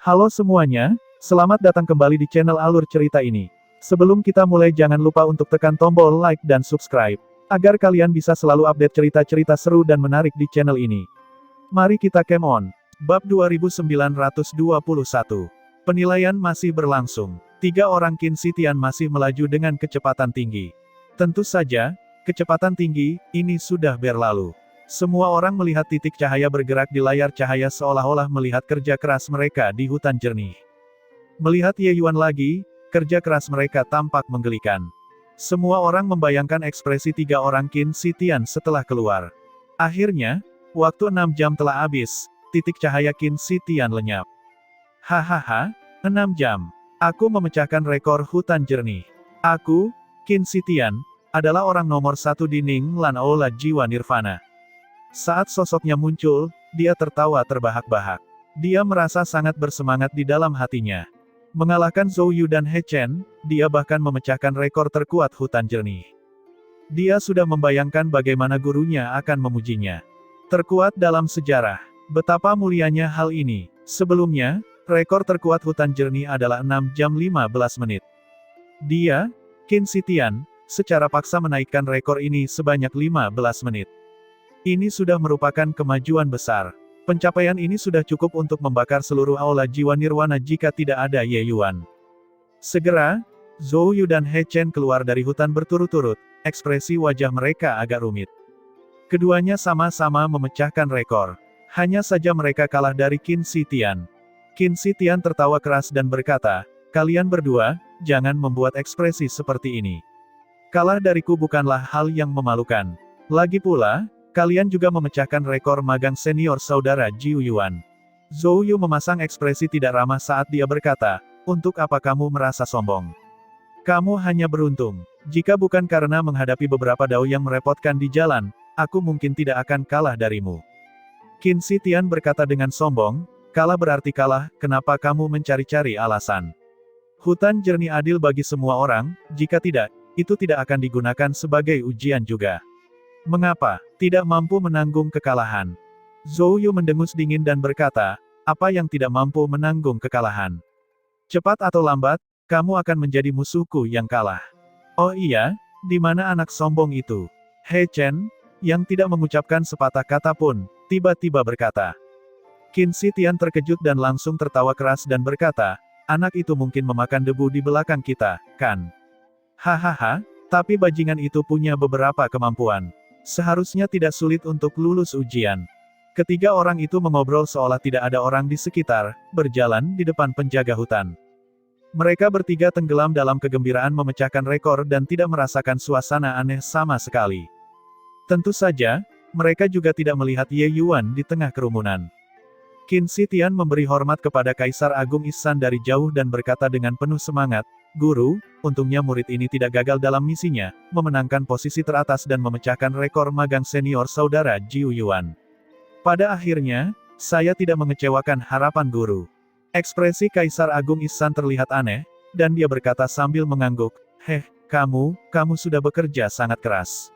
Halo semuanya, selamat datang kembali di channel Alur Cerita ini. Sebelum kita mulai jangan lupa untuk tekan tombol like dan subscribe, agar kalian bisa selalu update cerita-cerita seru dan menarik di channel ini. Mari kita game on. Bab 2921. Penilaian masih berlangsung. 3 orang Qin Shi Tian masih melaju dengan kecepatan tinggi. Tentu saja, kecepatan tinggi ini sudah berlalu. Semua orang melihat titik cahaya bergerak di layar cahaya seolah-olah melihat kerja keras mereka di hutan jernih. Melihat Ye Yuan lagi, kerja keras mereka tampak menggelikan. Semua orang membayangkan ekspresi 3 orang Qin Shi Tian setelah keluar. Akhirnya, waktu 6 jam telah habis, titik cahaya Qin Shi Tian lenyap. Hahaha, 6 jam. Aku memecahkan rekor hutan jernih. Aku, Qin Shi Tian, adalah orang nomor 1 di Ning Lan Aula Jiwa Nirvana. Saat sosoknya muncul, dia tertawa terbahak-bahak. Dia merasa sangat bersemangat di dalam hatinya. Mengalahkan Zhou Yu dan He Chen, dia bahkan memecahkan rekor terkuat hutan jernih. Dia sudah membayangkan bagaimana gurunya akan memujinya. Terkuat dalam sejarah. Betapa mulianya hal ini. Sebelumnya, rekor terkuat hutan jernih adalah 6 jam 15 menit. Dia, Qin Shi Tian, secara paksa menaikkan rekor ini sebanyak 15 menit. Ini sudah merupakan kemajuan besar. Pencapaian ini sudah cukup untuk membakar seluruh aula jiwa nirwana jika tidak ada Ye Yuan. Segera, Zhou Yu dan He Chen keluar dari hutan berturut-turut, ekspresi wajah mereka agak rumit. Keduanya sama-sama memecahkan rekor. Hanya saja mereka kalah dari Qin Shi Tian. Qin Shi Tian tertawa keras dan berkata, "Kalian berdua, jangan membuat ekspresi seperti ini. Kalah dariku bukanlah hal yang memalukan. Lagi pula, kalian juga memecahkan rekor magang senior saudara Jiu Yuan." Zhou Yu memasang ekspresi tidak ramah saat dia berkata, "Untuk apa kamu merasa sombong? Kamu hanya beruntung. Jika bukan karena menghadapi beberapa dao yang merepotkan di jalan, aku mungkin tidak akan kalah darimu." Qin Shi Tian berkata dengan sombong, "Kalah berarti kalah, kenapa kamu mencari-cari alasan? Hutan jernih adil bagi semua orang, jika tidak, itu tidak akan digunakan sebagai ujian juga. Mengapa tidak mampu menanggung kekalahan?" Zhou Yu mendengus dingin dan berkata, "Apa yang tidak mampu menanggung kekalahan? Cepat atau lambat, kamu akan menjadi musuhku yang kalah." "Oh iya, di mana anak sombong itu?" He Chen, yang tidak mengucapkan sepatah kata pun, tiba-tiba berkata. Qin Shi Tian terkejut dan langsung tertawa keras dan berkata, "Anak itu mungkin memakan debu di belakang kita, kan? Hahaha, tapi bajingan itu punya beberapa kemampuan. Seharusnya tidak sulit untuk lulus ujian." Ketiga orang itu mengobrol seolah tidak ada orang di sekitar, berjalan di depan penjaga hutan. Mereka bertiga tenggelam dalam kegembiraan memecahkan rekor dan tidak merasakan suasana aneh sama sekali. Tentu saja, mereka juga tidak melihat Ye Yuan di tengah kerumunan. Qin Shi Tian memberi hormat kepada Kaisar Agung Ihsan dari jauh dan berkata dengan penuh semangat, "Guru, untungnya murid ini tidak gagal dalam misinya, memenangkan posisi teratas dan memecahkan rekor magang senior saudara Jiu Yuan. Pada akhirnya, saya tidak mengecewakan harapan guru." Ekspresi Kaisar Agung Ihsan terlihat aneh, dan dia berkata sambil mengangguk, kamu sudah bekerja sangat keras."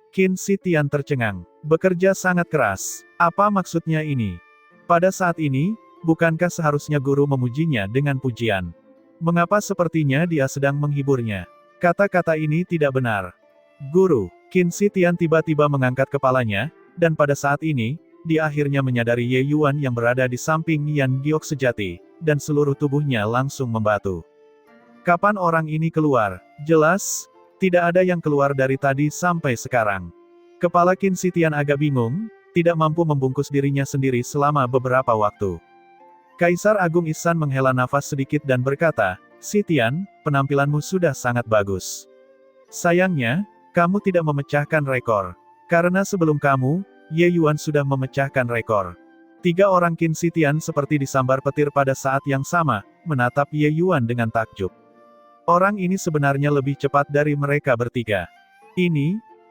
Qin Shi Tian tercengang. Bekerja sangat keras. Apa maksudnya ini? Pada saat ini, bukankah seharusnya guru memujinya dengan pujian? Mengapa sepertinya dia sedang menghiburnya? Kata-kata ini tidak benar. "Guru." Qin Shi Tian tiba-tiba mengangkat kepalanya, dan pada saat ini, dia akhirnya menyadari Ye Yuan yang berada di samping Yan Giok sejati, dan seluruh tubuhnya langsung membatu. Kapan orang ini keluar? Jelas, tidak ada yang keluar dari tadi sampai sekarang. Kepala Qin Shi Tian agak bingung, tidak mampu membungkus dirinya sendiri selama beberapa waktu. Kaisar Agung Ihsan menghela nafas sedikit dan berkata, "Shi Tian, penampilanmu sudah sangat bagus. Sayangnya, kamu tidak memecahkan rekor. Karena sebelum kamu, Ye Yuan sudah memecahkan rekor." 3 orang Qin Shi Tian seperti disambar petir pada saat yang sama, menatap Ye Yuan dengan takjub. Orang ini sebenarnya lebih cepat dari mereka bertiga.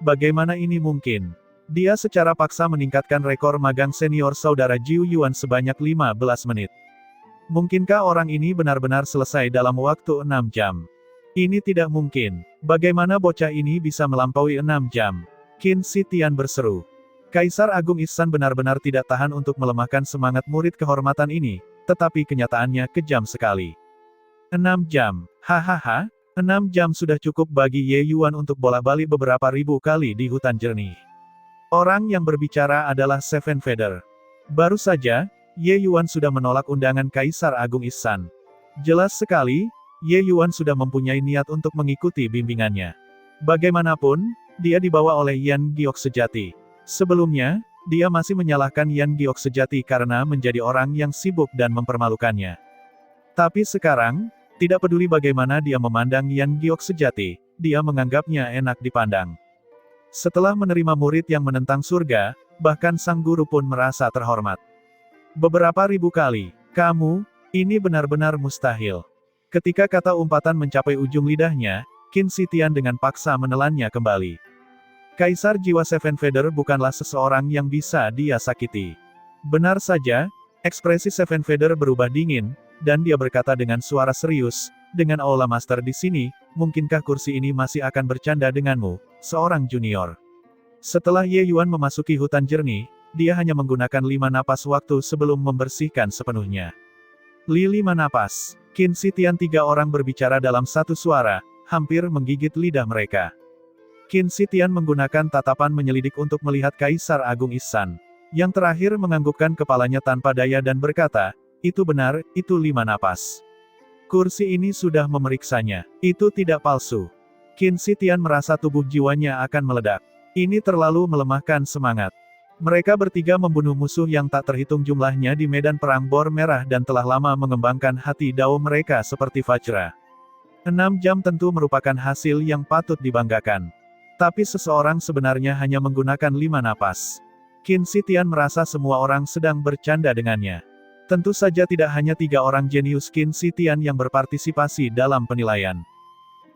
Bagaimana ini mungkin? Dia secara paksa meningkatkan rekor magang senior saudara Jiu Yuan sebanyak 15 menit. Mungkinkah orang ini benar-benar selesai dalam waktu 6 jam? Ini tidak mungkin. Bagaimana bocah ini bisa melampaui 6 jam? Qin Shi Tian berseru. Kaisar Agung Ihsan benar-benar tidak tahan untuk melemahkan semangat murid kehormatan ini, tetapi kenyataannya kejam sekali. 6 jam. Hahaha, 6 jam sudah cukup bagi Ye Yuan untuk bolak-balik beberapa ribu kali di hutan jernih. Orang yang berbicara adalah Seven Feather. Baru saja, Ye Yuan sudah menolak undangan Kaisar Agung Ihsan. Jelas sekali, Ye Yuan sudah mempunyai niat untuk mengikuti bimbingannya. Bagaimanapun, dia dibawa oleh Yan Giok sejati. Sebelumnya, dia masih menyalahkan Yan Giok sejati karena menjadi orang yang sibuk dan mempermalukannya. Tapi sekarang, tidak peduli bagaimana dia memandang Yan Giok sejati, dia menganggapnya enak dipandang. Setelah menerima murid yang menentang surga, bahkan sang guru pun merasa terhormat. Beberapa ribu kali, kamu, ini benar-benar mustahil. Ketika kata umpatan mencapai ujung lidahnya, Qin Zitian dengan paksa menelannya kembali. Kaisar jiwa Seven Feather bukanlah seseorang yang bisa dia sakiti. Benar saja, ekspresi Seven Feather berubah dingin, dan dia berkata dengan suara serius, dengan Aula Master di sini, mungkinkah kursi ini masih akan bercanda denganmu, seorang junior? Setelah Ye Yuan memasuki hutan jernih, dia hanya menggunakan 5 napas waktu sebelum membersihkan sepenuhnya. 5 napas. Qin Zitian 3 orang berbicara dalam satu suara, hampir menggigit lidah mereka. Qin Zitian menggunakan tatapan menyelidik untuk melihat Kaisar Agung Ihsan. Yang terakhir menganggukkan kepalanya tanpa daya dan berkata, itu benar, itu 5 napas. Kursi ini sudah memeriksanya. Itu tidak palsu. Qin Zitian merasa tubuh jiwanya akan meledak. Ini terlalu melemahkan semangat. Mereka bertiga membunuh musuh yang tak terhitung jumlahnya di medan perang Bor Merah dan telah lama mengembangkan hati dao mereka seperti Vajra. 6 jam tentu merupakan hasil yang patut dibanggakan. Tapi seseorang sebenarnya hanya menggunakan 5 napas. Qin Zitian merasa semua orang sedang bercanda dengannya. Tentu saja tidak hanya 3 orang jenius Qin Zitian yang berpartisipasi dalam penilaian.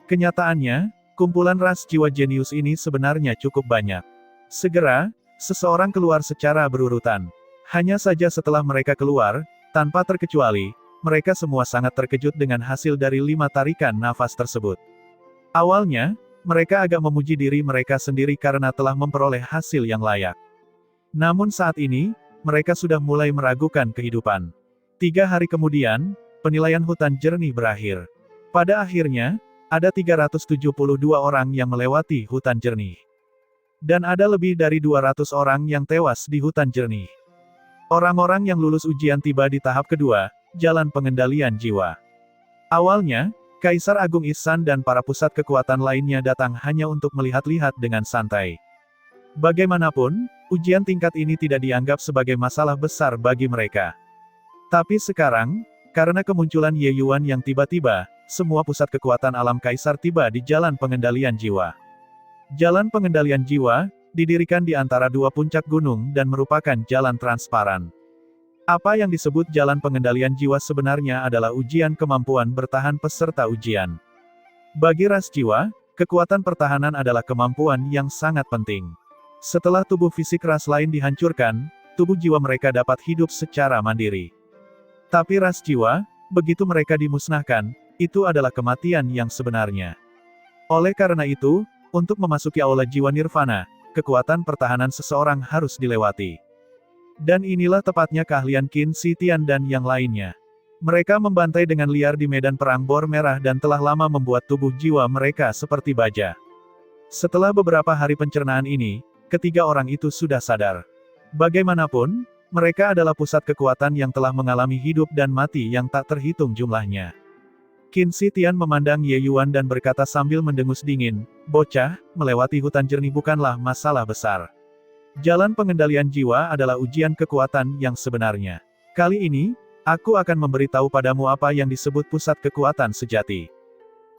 Kenyataannya, kumpulan ras jiwa jenius ini sebenarnya cukup banyak. Segera, seseorang keluar secara berurutan. Hanya saja setelah mereka keluar, tanpa terkecuali, mereka semua sangat terkejut dengan hasil dari 5 tarikan nafas tersebut. Awalnya, mereka agak memuji diri mereka sendiri karena telah memperoleh hasil yang layak. Namun saat ini, mereka sudah mulai meragukan kehidupan. 3 hari kemudian, penilaian hutan jernih berakhir. Pada akhirnya, ada 372 orang yang melewati hutan jernih. Dan ada lebih dari 200 orang yang tewas di hutan jernih. Orang-orang yang lulus ujian tiba di tahap kedua, jalan pengendalian jiwa. Awalnya, Kaisar Agung Ihsan dan para pusat kekuatan lainnya datang hanya untuk melihat-lihat dengan santai. Bagaimanapun, ujian tingkat ini tidak dianggap sebagai masalah besar bagi mereka. Tapi sekarang, karena kemunculan Ye Yuan yang tiba-tiba, semua pusat kekuatan alam Kaisar tiba di jalan pengendalian jiwa. Jalan pengendalian jiwa, didirikan di antara 2 puncak gunung dan merupakan jalan transparan. Apa yang disebut jalan pengendalian jiwa sebenarnya adalah ujian kemampuan bertahan peserta ujian. Bagi ras jiwa, kekuatan pertahanan adalah kemampuan yang sangat penting. Setelah tubuh fisik ras lain dihancurkan, tubuh jiwa mereka dapat hidup secara mandiri. Tapi ras jiwa, begitu mereka dimusnahkan, itu adalah kematian yang sebenarnya. Oleh karena itu, untuk memasuki aula jiwa nirvana, kekuatan pertahanan seseorang harus dilewati. Dan inilah tepatnya keahlian Qin Zitian dan yang lainnya. Mereka membantai dengan liar di medan perang Bor Merah dan telah lama membuat tubuh jiwa mereka seperti baja. Setelah beberapa hari pencernaan ini, ketiga orang itu sudah sadar. Bagaimanapun, mereka adalah pusat kekuatan yang telah mengalami hidup dan mati yang tak terhitung jumlahnya. Qin Zitian memandang Ye Yuan dan berkata sambil mendengus dingin, "Bocah, melewati hutan jernih bukanlah masalah besar. Jalan pengendalian jiwa adalah ujian kekuatan yang sebenarnya. Kali ini, aku akan memberitahu padamu apa yang disebut pusat kekuatan sejati."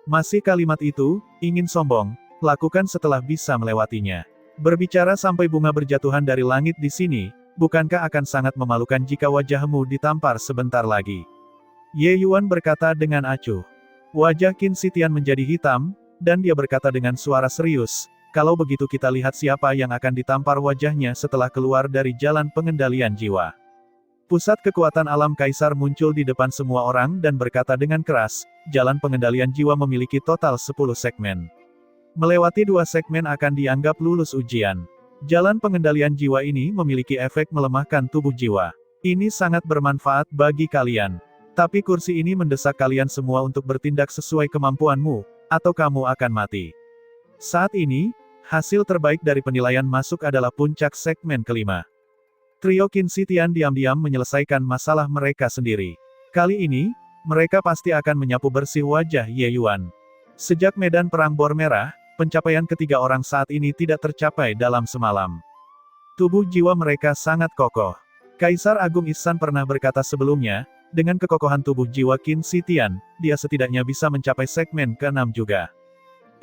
Masih kalimat itu, ingin sombong, lakukan setelah bisa melewatinya. Berbicara sampai bunga berjatuhan dari langit di sini, bukankah akan sangat memalukan jika wajahmu ditampar sebentar lagi? Ye Yuan berkata dengan acuh. Wajah Qin Zitian menjadi hitam, dan dia berkata dengan suara serius, "Kalau begitu kita lihat siapa yang akan ditampar wajahnya setelah keluar dari jalan pengendalian jiwa." Pusat kekuatan alam Kaisar muncul di depan semua orang dan berkata dengan keras, "Jalan pengendalian jiwa memiliki total 10 segmen. Melewati 2 segmen akan dianggap lulus ujian. Jalan pengendalian jiwa ini memiliki efek melemahkan tubuh jiwa. Ini sangat bermanfaat bagi kalian. Tapi kursi ini mendesak kalian semua untuk bertindak sesuai kemampuanmu, atau kamu akan mati. Saat ini, hasil terbaik dari penilaian masuk adalah puncak segmen kelima. Trio Qin Shi Tian diam-diam menyelesaikan masalah mereka sendiri. Kali ini, mereka pasti akan menyapu bersih wajah Ye Yuan. Sejak medan perang Bor Merah, pencapaian ketiga orang saat ini tidak tercapai dalam semalam. Tubuh jiwa mereka sangat kokoh. Kaisar Agung Ihsan pernah berkata sebelumnya, dengan kekokohan tubuh jiwa Qin Shi Tian, dia setidaknya bisa mencapai segmen ke-6 juga.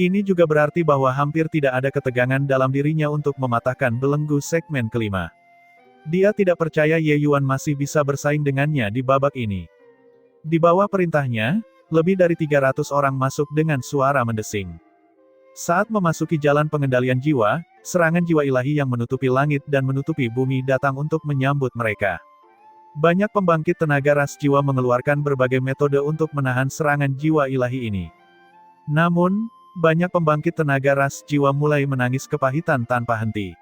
Ini juga berarti bahwa hampir tidak ada ketegangan dalam dirinya untuk mematahkan belenggu segmen kelima. Dia tidak percaya Ye Yuan masih bisa bersaing dengannya di babak ini. Di bawah perintahnya, lebih dari 300 orang masuk dengan suara mendesing. Saat memasuki jalan pengendalian jiwa, serangan jiwa ilahi yang menutupi langit dan menutupi bumi datang untuk menyambut mereka. Banyak pembangkit tenaga ras jiwa mengeluarkan berbagai metode untuk menahan serangan jiwa ilahi ini. Namun, banyak pembangkit tenaga ras jiwa mulai menangis kepahitan tanpa henti.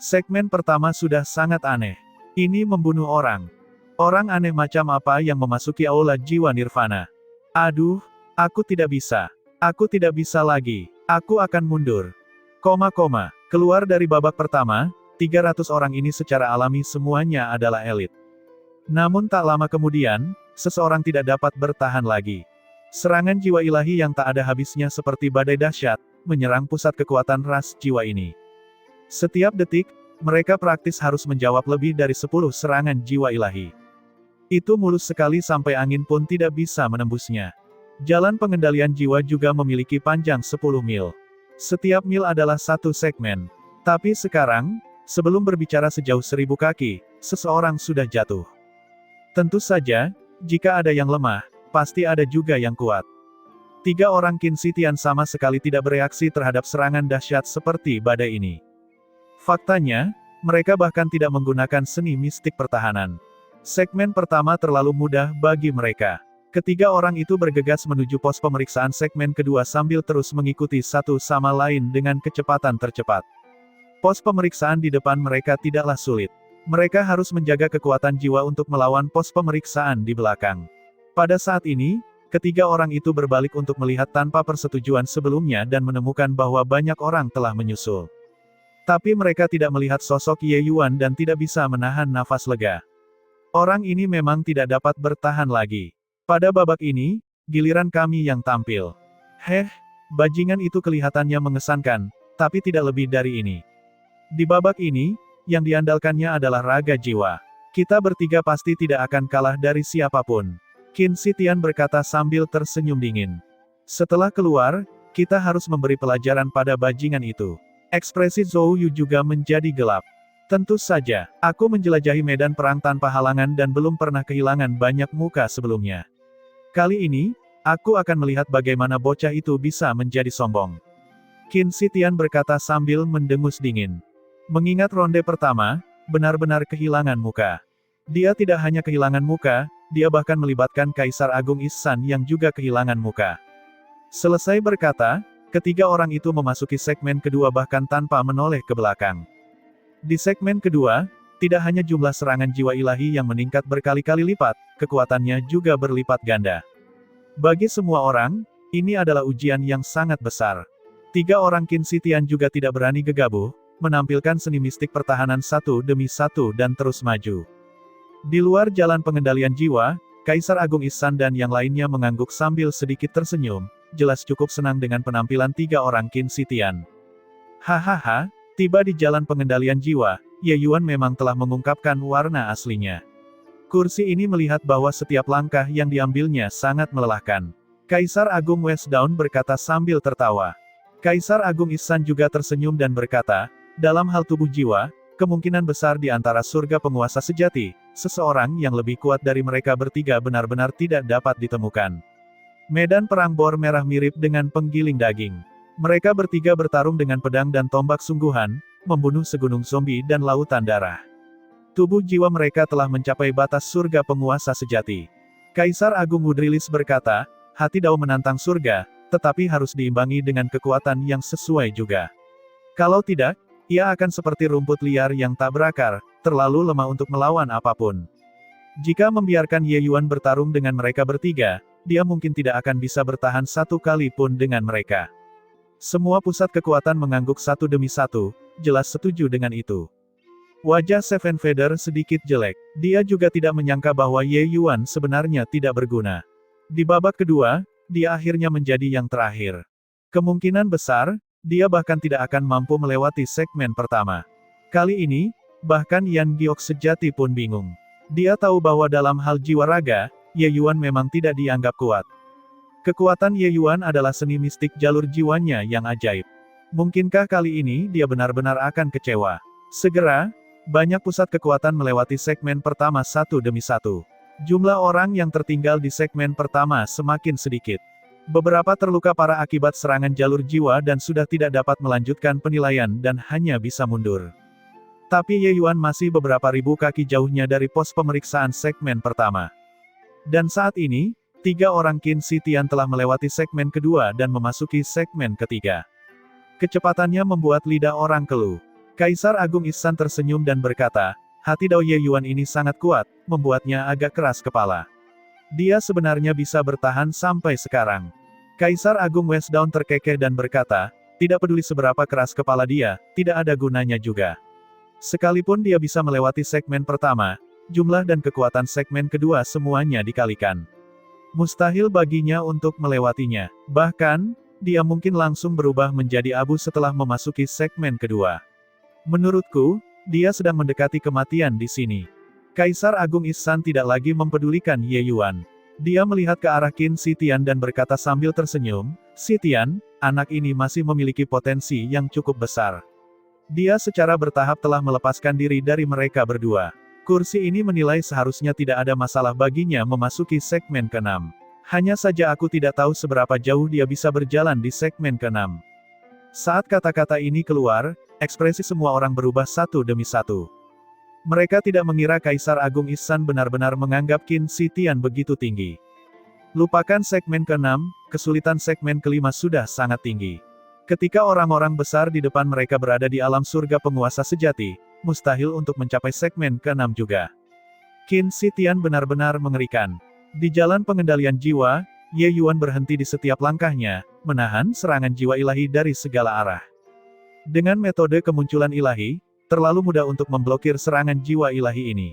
Segmen pertama sudah sangat aneh. Ini membunuh orang. Orang aneh macam apa yang memasuki aula jiwa nirvana? Aduh, aku tidak bisa. Aku tidak bisa lagi. Aku akan mundur. Keluar dari babak pertama, 300 orang ini secara alami semuanya adalah elit. Namun tak lama kemudian, seseorang tidak dapat bertahan lagi. Serangan jiwa ilahi yang tak ada habisnya seperti badai dahsyat, menyerang pusat kekuatan ras jiwa ini. Setiap detik, mereka praktis harus menjawab lebih dari 10 serangan jiwa ilahi. Itu mulus sekali sampai angin pun tidak bisa menembusnya. Jalan pengendalian jiwa juga memiliki panjang 10 mil. Setiap mil adalah satu segmen. Tapi sekarang, sebelum berbicara sejauh 1000 kaki, seseorang sudah jatuh. Tentu saja, jika ada yang lemah, pasti ada juga yang kuat. 3 orang Qin Shi Tian sama sekali tidak bereaksi terhadap serangan dahsyat seperti badai ini. Faktanya, mereka bahkan tidak menggunakan seni mistik pertahanan. Segmen pertama terlalu mudah bagi mereka. Ketiga orang itu bergegas menuju pos pemeriksaan segmen kedua sambil terus mengikuti satu sama lain dengan kecepatan tercepat. Pos pemeriksaan di depan mereka tidaklah sulit. Mereka harus menjaga kekuatan jiwa untuk melawan pos pemeriksaan di belakang. Pada saat ini, ketiga orang itu berbalik untuk melihat tanpa persetujuan sebelumnya dan menemukan bahwa banyak orang telah menyusul. Tapi mereka tidak melihat sosok Ye Yuan dan tidak bisa menahan nafas lega. Orang ini memang tidak dapat bertahan lagi. Pada babak ini, giliran kami yang tampil. Bajingan itu kelihatannya mengesankan, tapi tidak lebih dari ini. Di babak ini, yang diandalkannya adalah raga jiwa. Kita bertiga pasti tidak akan kalah dari siapapun. Qin Shi Tian berkata sambil tersenyum dingin. Setelah keluar, kita harus memberi pelajaran pada bajingan itu. Ekspresi Zhou Yu juga menjadi gelap. Tentu saja, aku menjelajahi medan perang tanpa halangan dan belum pernah kehilangan banyak muka sebelumnya. Kali ini, aku akan melihat bagaimana bocah itu bisa menjadi sombong. Qin Shi Tian berkata sambil mendengus dingin. Mengingat ronde pertama, benar-benar kehilangan muka. Dia tidak hanya kehilangan muka, dia bahkan melibatkan Kaisar Agung Ihsan yang juga kehilangan muka. Selesai berkata, ketiga orang itu memasuki segmen kedua bahkan tanpa menoleh ke belakang. Di segmen kedua, tidak hanya jumlah serangan jiwa ilahi yang meningkat berkali-kali lipat, kekuatannya juga berlipat ganda. Bagi semua orang, ini adalah ujian yang sangat besar. 3 orang Qin Shi Tian juga tidak berani gegabah, menampilkan seni mistik pertahanan satu demi satu dan terus maju. Di luar jalan pengendalian jiwa, Kaisar Agung Ihsan dan yang lainnya mengangguk sambil sedikit tersenyum, jelas cukup senang dengan penampilan 3 orang Qin Shi Tian. Hahaha. Tiba di jalan pengendalian jiwa, Ye Yuan memang telah mengungkapkan warna aslinya. Kursi ini melihat bahwa setiap langkah yang diambilnya sangat melelahkan. Kaisar Agung Westdawn berkata sambil tertawa. Kaisar Agung Ihsan juga tersenyum dan berkata, dalam hal tubuh jiwa, kemungkinan besar di antara surga penguasa sejati, seseorang yang lebih kuat dari mereka bertiga benar-benar tidak dapat ditemukan. Medan perang Bor Merah mirip dengan penggiling daging. Mereka bertiga bertarung dengan pedang dan tombak sungguhan, membunuh segunung zombie dan lautan darah. Tubuh jiwa mereka telah mencapai batas surga penguasa sejati. Kaisar Agung Wudrilis berkata, hati Dao menantang surga, tetapi harus diimbangi dengan kekuatan yang sesuai juga. Kalau tidak, ia akan seperti rumput liar yang tak berakar, terlalu lemah untuk melawan apapun. Jika membiarkan Ye Yuan bertarung dengan mereka bertiga, dia mungkin tidak akan bisa bertahan satu kali pun dengan mereka. Semua pusat kekuatan mengangguk satu demi satu, jelas setuju dengan itu. Wajah Seven Feather sedikit jelek. Dia juga tidak menyangka bahwa Ye Yuan sebenarnya tidak berguna. Di babak kedua, dia akhirnya menjadi yang terakhir. Kemungkinan besar, dia bahkan tidak akan mampu melewati segmen pertama. Kali ini, bahkan Yan Giok sejati pun bingung. Dia tahu bahwa dalam hal jiwa raga, Ye Yuan memang tidak dianggap kuat. Kekuatan Ye Yuan adalah seni mistik jalur jiwanya yang ajaib. Mungkinkah kali ini dia benar-benar akan kecewa? Segera, banyak pusat kekuatan melewati segmen pertama satu demi satu. Jumlah orang yang tertinggal di segmen pertama semakin sedikit. Beberapa terluka parah akibat serangan jalur jiwa dan sudah tidak dapat melanjutkan penilaian dan hanya bisa mundur. Tapi Ye Yuan masih beberapa ribu kaki jauhnya dari pos pemeriksaan segmen pertama. Dan saat ini, 3 orang Qin Shi Tian telah melewati segmen kedua dan memasuki segmen ketiga. Kecepatannya membuat lidah orang keluh. Kaisar Agung Ihsan tersenyum dan berkata, hati Dao Ye Yuan ini sangat kuat, membuatnya agak keras kepala. Dia sebenarnya bisa bertahan sampai sekarang. Kaisar Agung Westdown terkekeh dan berkata, tidak peduli seberapa keras kepala dia, tidak ada gunanya juga. Sekalipun dia bisa melewati segmen pertama, jumlah dan kekuatan segmen kedua semuanya dikalikan. Mustahil baginya untuk melewatinya. Bahkan, dia mungkin langsung berubah menjadi abu setelah memasuki segmen kedua. Menurutku, dia sedang mendekati kematian di sini. Kaisar Agung Ihsan tidak lagi mempedulikan Ye Yuan. Dia melihat ke arah Qin Shi Tian dan berkata sambil tersenyum, Shi Tian, anak ini masih memiliki potensi yang cukup besar. Dia secara bertahap telah melepaskan diri dari mereka berdua. Kursi ini menilai seharusnya tidak ada masalah baginya memasuki segmen ke-6. Hanya saja aku tidak tahu seberapa jauh dia bisa berjalan di segmen ke-6. Saat kata-kata ini keluar, ekspresi semua orang berubah satu demi satu. Mereka tidak mengira Kaisar Agung Ihsan benar-benar menganggap Qin Shi Tian begitu tinggi. Lupakan segmen ke-6, kesulitan segmen ke-5 sudah sangat tinggi. Ketika orang-orang besar di depan mereka berada di alam surga penguasa sejati, mustahil untuk mencapai segmen ke-6 juga. Qin Shi Tian benar-benar mengerikan. Di jalan pengendalian jiwa, Ye Yuan berhenti di setiap langkahnya, menahan serangan jiwa ilahi dari segala arah. Dengan metode kemunculan ilahi, terlalu mudah untuk memblokir serangan jiwa ilahi ini.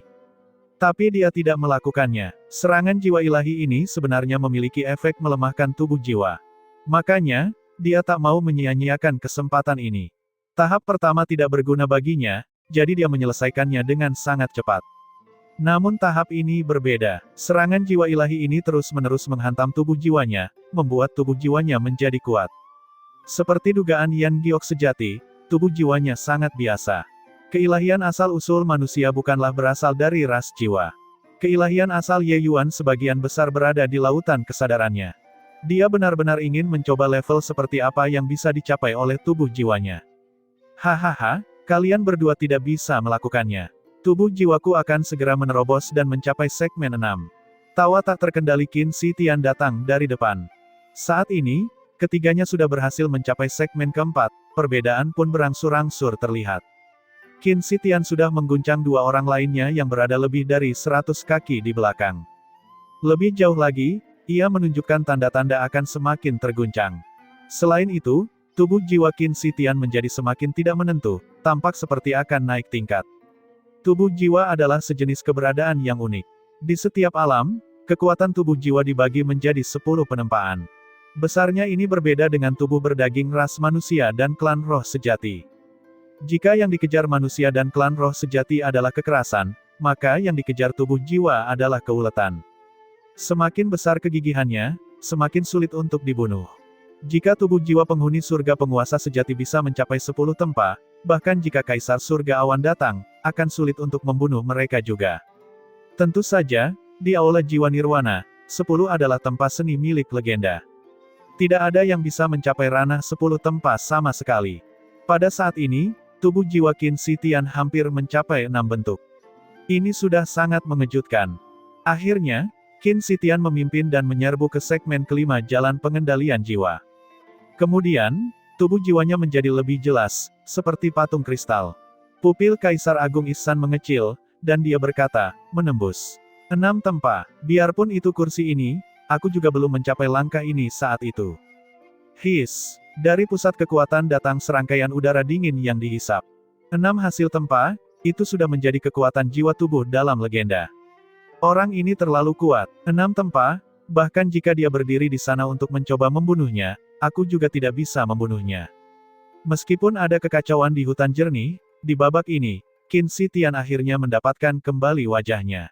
Tapi dia tidak melakukannya. Serangan jiwa ilahi ini sebenarnya memiliki efek melemahkan tubuh jiwa. Makanya, dia tak mau menyia-nyiakan kesempatan ini. Tahap pertama tidak berguna baginya, jadi dia menyelesaikannya dengan sangat cepat. Namun tahap ini berbeda. Serangan jiwa ilahi ini terus-menerus menghantam tubuh jiwanya, membuat tubuh jiwanya menjadi kuat. Seperti dugaan Yan Giok sejati, tubuh jiwanya sangat biasa. Keilahian asal-usul manusia bukanlah berasal dari ras jiwa. Keilahian asal Ye Yuan sebagian besar berada di lautan kesadarannya. Dia benar-benar ingin mencoba level seperti apa yang bisa dicapai oleh tubuh jiwanya. Hahaha, kalian berdua tidak bisa melakukannya. Tubuh jiwaku akan segera menerobos dan mencapai segmen 6. Tawa tak terkendali Qin Shi Tian datang dari depan. Saat ini, ketiganya sudah berhasil mencapai segmen keempat, perbedaan pun berangsur-angsur terlihat. Qin Shi Tian sudah mengguncang 2 orang lainnya yang berada lebih dari 100 kaki di belakang. Lebih jauh lagi, ia menunjukkan tanda-tanda akan semakin terguncang. Selain itu, tubuh jiwa Qin Shi Tian menjadi semakin tidak menentu, tampak seperti akan naik tingkat. Tubuh jiwa adalah sejenis keberadaan yang unik. Di setiap alam, kekuatan tubuh jiwa dibagi menjadi 10 penempaan. Besarnya ini berbeda dengan tubuh berdaging ras manusia dan klan roh sejati. Jika yang dikejar manusia dan klan roh sejati adalah kekerasan, maka yang dikejar tubuh jiwa adalah keuletan. Semakin besar kegigihannya, semakin sulit untuk dibunuh. Jika tubuh jiwa penghuni surga penguasa sejati bisa mencapai 10 tempa, bahkan jika Kaisar Surga Awan datang, akan sulit untuk membunuh mereka juga. Tentu saja, di Aula Jiwa Nirwana, 10 adalah tempa seni milik legenda. Tidak ada yang bisa mencapai ranah 10 tempa sama sekali. Pada saat ini, tubuh jiwa Qin Shi Tian hampir mencapai 6 bentuk. Ini sudah sangat mengejutkan. Akhirnya, Qin Shi Tian memimpin dan menyerbu ke segmen kelima jalan pengendalian jiwa. Kemudian, tubuh jiwanya menjadi lebih jelas, seperti patung kristal. Pupil Kaisar Agung Ihsan mengecil, dan dia berkata, menembus. 6 tempa. Biarpun itu kursi ini, aku juga belum mencapai langkah ini saat itu. His. Dari pusat kekuatan datang serangkaian udara dingin yang dihisap. 6 hasil tempa, itu sudah menjadi kekuatan jiwa tubuh dalam legenda. Orang ini terlalu kuat. 6 tempa, bahkan jika dia berdiri di sana untuk mencoba membunuhnya, aku juga tidak bisa membunuhnya. Meskipun ada kekacauan di hutan jernih, di babak ini, Qin Shi Tian akhirnya mendapatkan kembali wajahnya.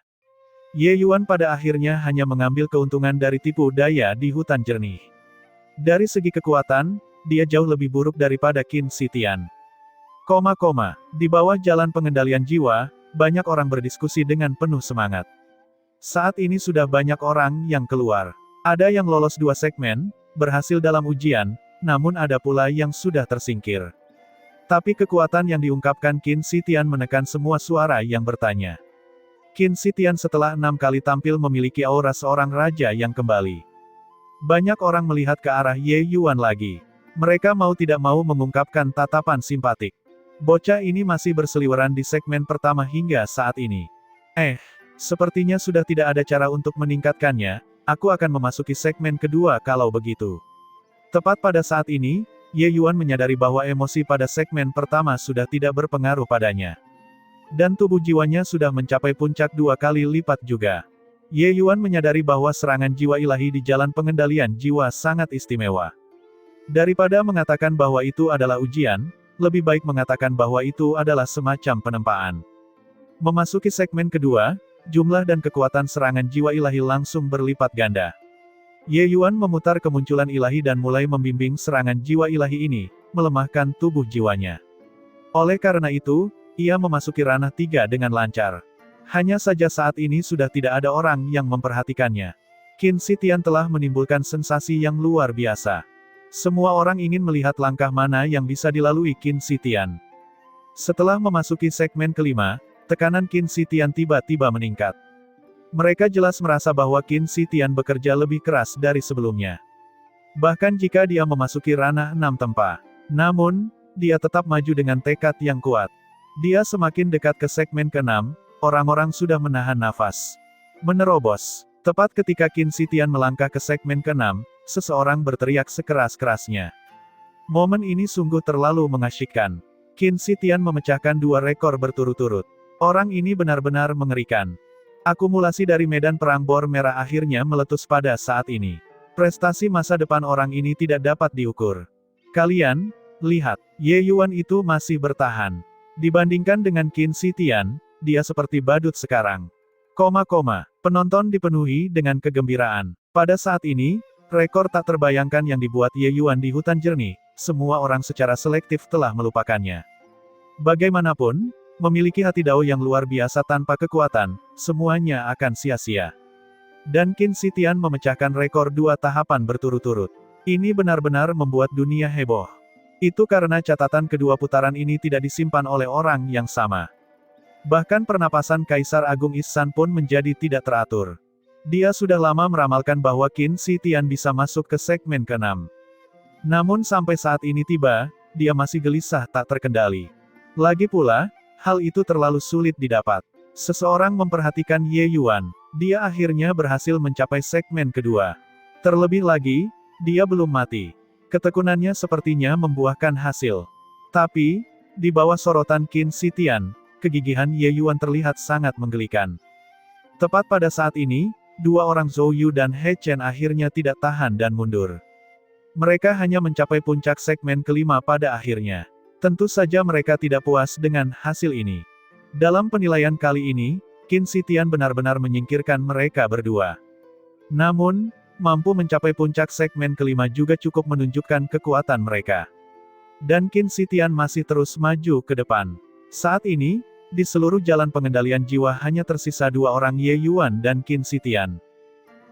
Ye Yuan pada akhirnya hanya mengambil keuntungan dari tipu daya di hutan jernih. Dari segi kekuatan, dia jauh lebih buruk daripada Qin Shi Tian. Di bawah jalan pengendalian jiwa, banyak orang berdiskusi dengan penuh semangat. Saat ini sudah banyak orang yang keluar. Ada yang lolos 2 segmen, berhasil dalam ujian, namun ada pula yang sudah tersingkir. Tapi kekuatan yang diungkapkan Qin Shi Tian menekan semua suara yang bertanya. Qin Shi Tian setelah 6 kali tampil memiliki aura seorang raja yang kembali. Banyak orang melihat ke arah Ye Yuan lagi. Mereka mau tidak mau mengungkapkan tatapan simpatik. Bocah ini masih berseliweran di segmen pertama hingga saat ini. Sepertinya sudah tidak ada cara untuk meningkatkannya, aku akan memasuki segmen kedua kalau begitu. Tepat pada saat ini, Ye Yuan menyadari bahwa emosi pada segmen pertama sudah tidak berpengaruh padanya. Dan tubuh jiwanya sudah mencapai puncak 2 kali lipat juga. Ye Yuan menyadari bahwa serangan jiwa ilahi di jalan pengendalian jiwa sangat istimewa. Daripada mengatakan bahwa itu adalah ujian, lebih baik mengatakan bahwa itu adalah semacam penempaan. Memasuki segmen kedua, jumlah dan kekuatan serangan jiwa ilahi langsung berlipat ganda. Ye Yuan memutar kemunculan ilahi dan mulai membimbing serangan jiwa ilahi ini, melemahkan tubuh jiwanya. Oleh karena itu, ia memasuki ranah 3 dengan lancar. Hanya saja saat ini sudah tidak ada orang yang memperhatikannya. Qin Shi Tian telah menimbulkan sensasi yang luar biasa. Semua orang ingin melihat langkah mana yang bisa dilalui Qin Shi Tian. Setelah memasuki segmen kelima, tekanan Qin Shi Tian tiba-tiba meningkat. Mereka jelas merasa bahwa Qin Shi Tian bekerja lebih keras dari sebelumnya. Bahkan jika dia memasuki ranah 6 tempa. Namun, dia tetap maju dengan tekad yang kuat. Dia semakin dekat ke segmen ke-6, orang-orang sudah menahan nafas. Menerobos. Tepat ketika Qin Shi Tian melangkah ke segmen ke-6, seseorang berteriak sekeras-kerasnya. Momen ini sungguh terlalu mengasyikkan. Qin Shi Tian memecahkan 2 rekor berturut-turut. Orang ini benar-benar mengerikan. Akumulasi dari medan perang bor merah akhirnya meletus pada saat ini. Prestasi masa depan orang ini tidak dapat diukur. Kalian, lihat, Ye Yuan itu masih bertahan. Dibandingkan dengan Qin Shi Tian, dia seperti badut sekarang. Penonton dipenuhi dengan kegembiraan. Pada saat ini, rekor tak terbayangkan yang dibuat Ye Yuan di hutan jernih, semua orang secara selektif telah melupakannya. Bagaimanapun, memiliki hati dao yang luar biasa tanpa kekuatan, semuanya akan sia-sia. Dan Qin Shi Tian memecahkan rekor 2 tahapan berturut-turut. Ini benar-benar membuat dunia heboh. Itu karena catatan kedua putaran ini tidak disimpan oleh orang yang sama. Bahkan pernapasan Kaisar Agung Ihsan pun menjadi tidak teratur. Dia sudah lama meramalkan bahwa Qin Shi Tian bisa masuk ke segmen ke-6. Namun sampai saat ini tiba, dia masih gelisah tak terkendali. Lagi pula, hal itu terlalu sulit didapat. Seseorang memperhatikan Ye Yuan. Dia akhirnya berhasil mencapai segmen kedua. Terlebih lagi, dia belum mati. Ketekunannya sepertinya membuahkan hasil. Tapi, di bawah sorotan Qin Shi Tian, kegigihan Ye Yuan terlihat sangat menggelikan. Tepat pada saat ini, 2 orang Zhou Yu dan He Chen akhirnya tidak tahan dan mundur. Mereka hanya mencapai puncak segmen kelima pada akhirnya. Tentu saja mereka tidak puas dengan hasil ini. Dalam penilaian kali ini, Qin Shi Tian benar-benar menyingkirkan mereka berdua. Namun, mampu mencapai puncak segmen kelima juga cukup menunjukkan kekuatan mereka. Dan Qin Shi Tian masih terus maju ke depan. Saat ini, di seluruh jalan pengendalian jiwa hanya tersisa 2 orang Ye Yuan dan Qin Shi Tian.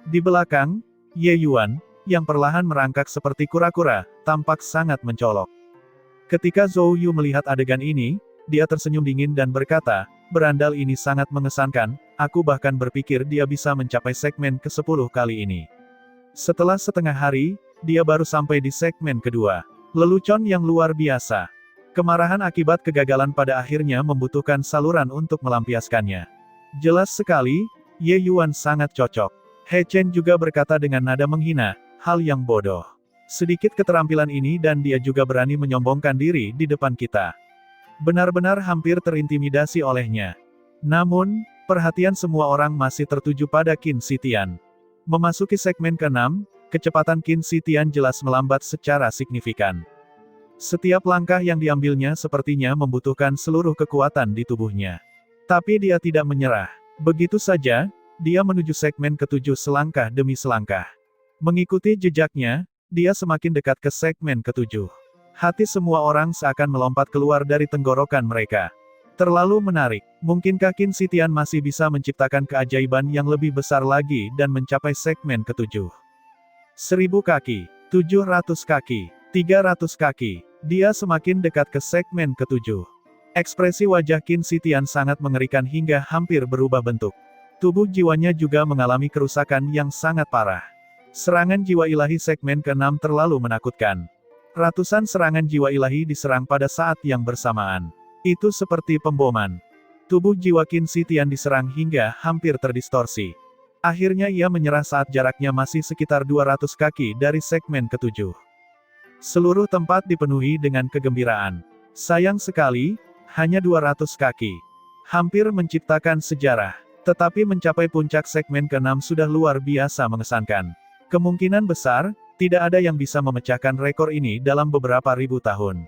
Di belakang, Ye Yuan, yang perlahan merangkak seperti kura-kura, tampak sangat mencolok. Ketika Zhou Yu melihat adegan ini, dia tersenyum dingin dan berkata, berandal ini sangat mengesankan, aku bahkan berpikir dia bisa mencapai segmen ke-10 kali ini. Setelah setengah hari, dia baru sampai di segmen kedua. Lelucon yang luar biasa. Kemarahan akibat kegagalan pada akhirnya membutuhkan saluran untuk melampiaskannya. Jelas sekali, Ye Yuan sangat cocok. He Chen juga berkata dengan nada menghina, hal yang bodoh. Sedikit keterampilan ini dan dia juga berani menyombongkan diri di depan kita. Benar-benar hampir terintimidasi olehnya. Namun, perhatian semua orang masih tertuju pada Qin Zitian. Memasuki segmen ke-6, kecepatan Qin Zitian jelas melambat secara signifikan. Setiap langkah yang diambilnya sepertinya membutuhkan seluruh kekuatan di tubuhnya. Tapi dia tidak menyerah. Begitu saja, dia menuju segmen ke-7 selangkah demi selangkah. Mengikuti jejaknya, dia semakin dekat ke segmen ke-7. Hati semua orang seakan melompat keluar dari tenggorokan mereka. Terlalu menarik. Mungkinkah Qin Zitian masih bisa menciptakan keajaiban yang lebih besar lagi dan mencapai segmen ke-7? 1000 kaki, 700 kaki, 300 kaki. Dia semakin dekat ke segmen ke-7. Ekspresi wajah Qin Zitian sangat mengerikan hingga hampir berubah bentuk. Tubuh jiwanya juga mengalami kerusakan yang sangat parah. Serangan jiwa ilahi segmen ke-6 terlalu menakutkan. Ratusan serangan jiwa ilahi diserang pada saat yang bersamaan. Itu seperti pemboman. Tubuh jiwa Qin Zitian diserang hingga hampir terdistorsi. Akhirnya ia menyerah saat jaraknya masih sekitar 200 kaki dari segmen ke-7. Seluruh tempat dipenuhi dengan kegembiraan. Sayang sekali, hanya 200 kaki. Hampir menciptakan sejarah. Tetapi mencapai puncak segmen ke-6 sudah luar biasa mengesankan. Kemungkinan besar, tidak ada yang bisa memecahkan rekor ini dalam beberapa ribu tahun.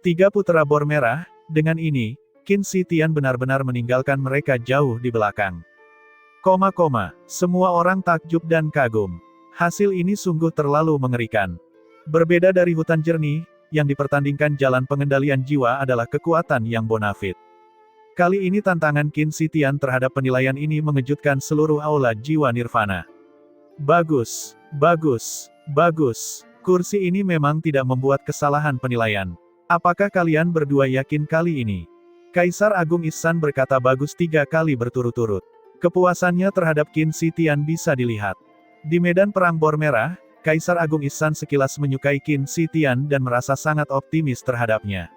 3 putera bor merah, dengan ini, Qin Zitian benar-benar meninggalkan mereka jauh di belakang. Semua orang takjub dan kagum. Hasil ini sungguh terlalu mengerikan. Berbeda dari hutan jernih, yang dipertandingkan jalan pengendalian jiwa adalah kekuatan yang bonafit. Kali ini tantangan Qin Zitian terhadap penilaian ini mengejutkan seluruh aula jiwa nirvana. Bagus, bagus, bagus. Kursi ini memang tidak membuat kesalahan penilaian. Apakah kalian berdua yakin kali ini? Kaisar Agung Ihsan berkata bagus 3 kali berturut-turut. Kepuasannya terhadap Qin Zitian bisa dilihat. Di medan perang bor merah, Kaisar Agung Ihsan sekilas menyukai Qin Zitian dan merasa sangat optimis terhadapnya.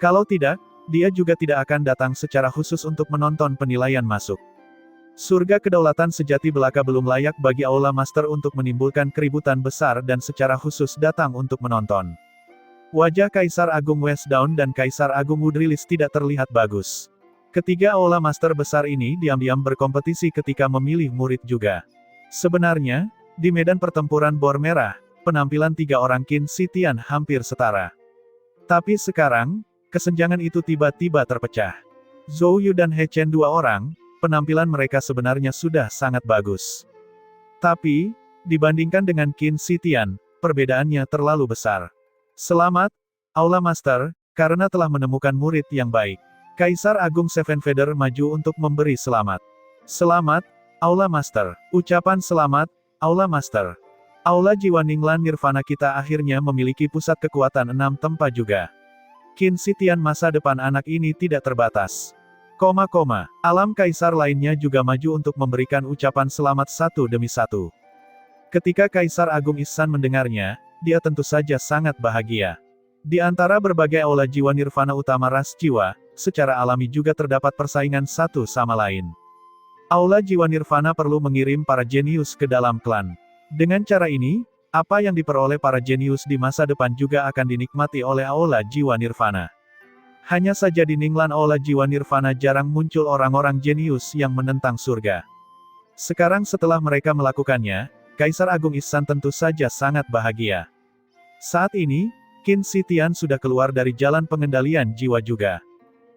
Kalau tidak, dia juga tidak akan datang secara khusus untuk menonton penilaian masuk. Surga kedaulatan sejati belaka belum layak bagi Aula Master untuk menimbulkan keributan besar dan secara khusus datang untuk menonton. Wajah Kaisar Agung Westdawn dan Kaisar Agung Woodrilis tidak terlihat bagus. Ketiga Aula Master besar ini diam-diam berkompetisi ketika memilih murid juga. Sebenarnya, di medan pertempuran bor merah, penampilan 3 orang Qin Zitian hampir setara. Tapi sekarang, kesenjangan itu tiba-tiba terpecah. Zhou Yu dan He Chen 2 orang, penampilan mereka sebenarnya sudah sangat bagus. Tapi, dibandingkan dengan Qin Zitian, perbedaannya terlalu besar. Selamat, Aula Master, karena telah menemukan murid yang baik. Kaisar Agung Seven Feather maju untuk memberi selamat. Selamat, Aula Master. Ucapan selamat, Aula Master. Aula Jiwa Ninglan Nirvana kita akhirnya memiliki pusat kekuatan 6 tempa juga. Qin Zitian masa depan anak ini tidak terbatas. Alam kaisar lainnya juga maju untuk memberikan ucapan selamat satu demi satu. Ketika Kaisar Agung Ihsan mendengarnya, dia tentu saja sangat bahagia. Di antara berbagai aula jiwa nirvana utama ras jiwa, secara alami juga terdapat persaingan satu sama lain. Aula jiwa nirvana perlu mengirim para jenius ke dalam klan. Dengan cara ini, apa yang diperoleh para jenius di masa depan juga akan dinikmati oleh aula jiwa nirvana. Hanya saja di Ninglan aula jiwa nirvana jarang muncul orang-orang jenius yang menentang surga. Sekarang setelah mereka melakukannya, Kaisar Agung Ihsan tentu saja sangat bahagia. Saat ini, Qin Zitian sudah keluar dari jalan pengendalian jiwa juga.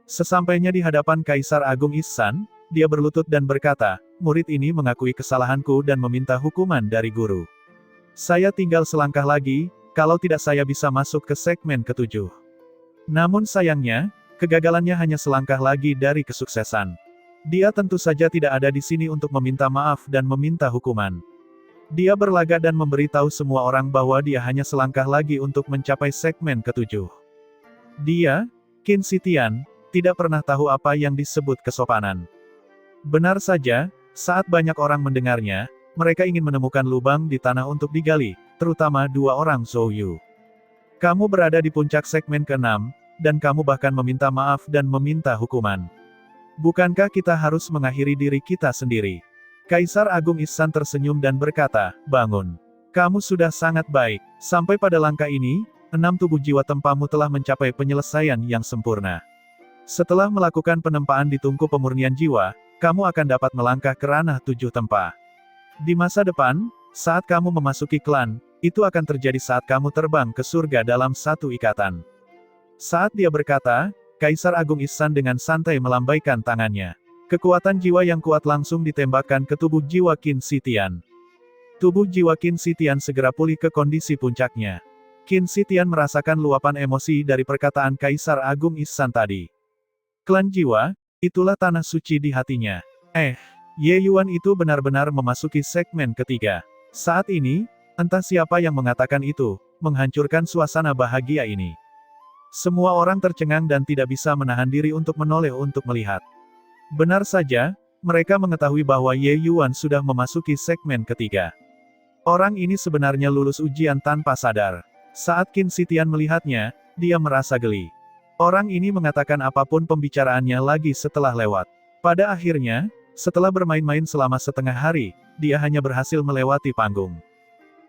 Sesampainya di hadapan Kaisar Agung Ihsan, dia berlutut dan berkata, murid ini mengakui kesalahanku dan meminta hukuman dari guru. Saya tinggal selangkah lagi, kalau tidak saya bisa masuk ke segmen ke-7. Namun sayangnya, kegagalannya hanya selangkah lagi dari kesuksesan. Dia tentu saja tidak ada di sini untuk meminta maaf dan meminta hukuman. Dia berlagak dan memberitahu semua orang bahwa dia hanya selangkah lagi untuk mencapai segmen ke-7. Dia, Qin Zitian, tidak pernah tahu apa yang disebut kesopanan. Benar saja, saat banyak orang mendengarnya, mereka ingin menemukan lubang di tanah untuk digali, terutama 2 orang Zhou Yu. Kamu berada di puncak segmen ke-6, dan kamu bahkan meminta maaf dan meminta hukuman. Bukankah kita harus mengakhiri diri kita sendiri? Kaisar Agung Ihsan tersenyum dan berkata, bangun. Kamu sudah sangat baik. Sampai pada langkah ini, 6 tubuh jiwa tempamu telah mencapai penyelesaian yang sempurna. Setelah melakukan penempaan di tungku pemurnian jiwa, kamu akan dapat melangkah ke ranah 7 tempa. Di masa depan, saat kamu memasuki klan, itu akan terjadi saat kamu terbang ke surga dalam satu ikatan. Saat dia berkata, Kaisar Agung Ihsan dengan santai melambaikan tangannya. Kekuatan jiwa yang kuat langsung ditembakkan ke tubuh jiwa Qin Shi Tian. Tubuh jiwa Qin Shi Tian segera pulih ke kondisi puncaknya. Qin Shi Tian merasakan luapan emosi dari perkataan Kaisar Agung Ihsan tadi. Klan jiwa, itulah tanah suci di hatinya. Ye Yuan itu benar-benar memasuki segmen ketiga. Saat ini, entah siapa yang mengatakan itu, menghancurkan suasana bahagia ini. Semua orang tercengang dan tidak bisa menahan diri untuk menoleh untuk melihat. Benar saja, mereka mengetahui bahwa Ye Yuan sudah memasuki segmen ketiga. Orang ini sebenarnya lulus ujian tanpa sadar. Saat Qin Shi Tian melihatnya, dia merasa geli. Orang ini mengatakan apapun pembicaraannya lagi setelah lewat. Pada akhirnya, setelah bermain-main selama setengah hari, dia hanya berhasil melewati panggung.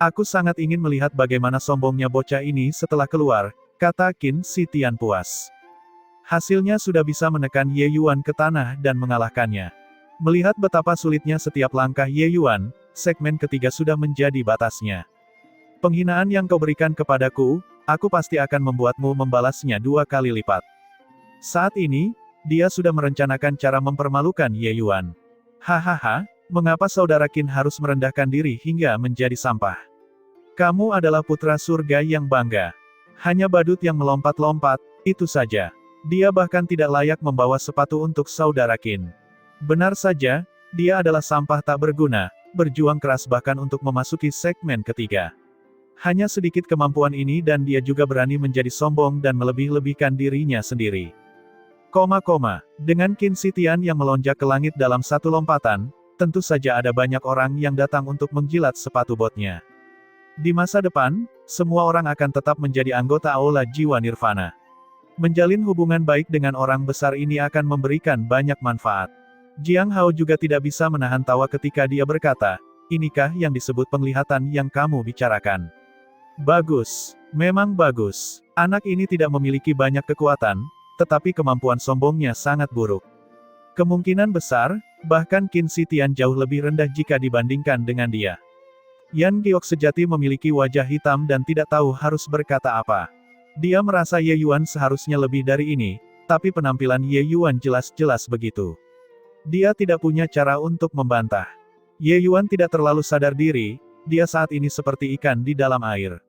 Aku sangat ingin melihat bagaimana sombongnya bocah ini setelah keluar, kata Qin Shi Tian puas. Hasilnya sudah bisa menekan Ye Yuan ke tanah dan mengalahkannya. Melihat betapa sulitnya setiap langkah Ye Yuan, segmen ketiga sudah menjadi batasnya. Penghinaan yang kau berikan kepadaku, aku pasti akan membuatmu membalasnya 2 kali lipat. Saat ini, dia sudah merencanakan cara mempermalukan Ye Yuan. Hahaha, mengapa saudara Qin harus merendahkan diri hingga menjadi sampah? Kamu adalah putra surga yang bangga. Hanya badut yang melompat-lompat, itu saja. Dia bahkan tidak layak membawa sepatu untuk saudara Qin. Benar saja, dia adalah sampah tak berguna, berjuang keras bahkan untuk memasuki segmen ketiga. Hanya sedikit kemampuan ini dan dia juga berani menjadi sombong dan melebih-lebihkan dirinya sendiri. Dengan Qin Shi Tian yang melonjak ke langit dalam satu lompatan, tentu saja ada banyak orang yang datang untuk menjilat sepatu botnya. Di masa depan, semua orang akan tetap menjadi anggota Aula Jiwa Nirvana. Menjalin hubungan baik dengan orang besar ini akan memberikan banyak manfaat. Jiang Hao juga tidak bisa menahan tawa ketika dia berkata, inikah yang disebut penglihatan yang kamu bicarakan? Bagus. Memang bagus. Anak ini tidak memiliki banyak kekuatan, tetapi kemampuan sombongnya sangat buruk. Kemungkinan besar, bahkan Qin Shi Tian jauh lebih rendah jika dibandingkan dengan dia. Yan Giok sejati memiliki wajah hitam dan tidak tahu harus berkata apa. Dia merasa Ye Yuan seharusnya lebih dari ini, tapi penampilan Ye Yuan jelas-jelas begitu. Dia tidak punya cara untuk membantah. Ye Yuan tidak terlalu sadar diri, dia saat ini seperti ikan di dalam air.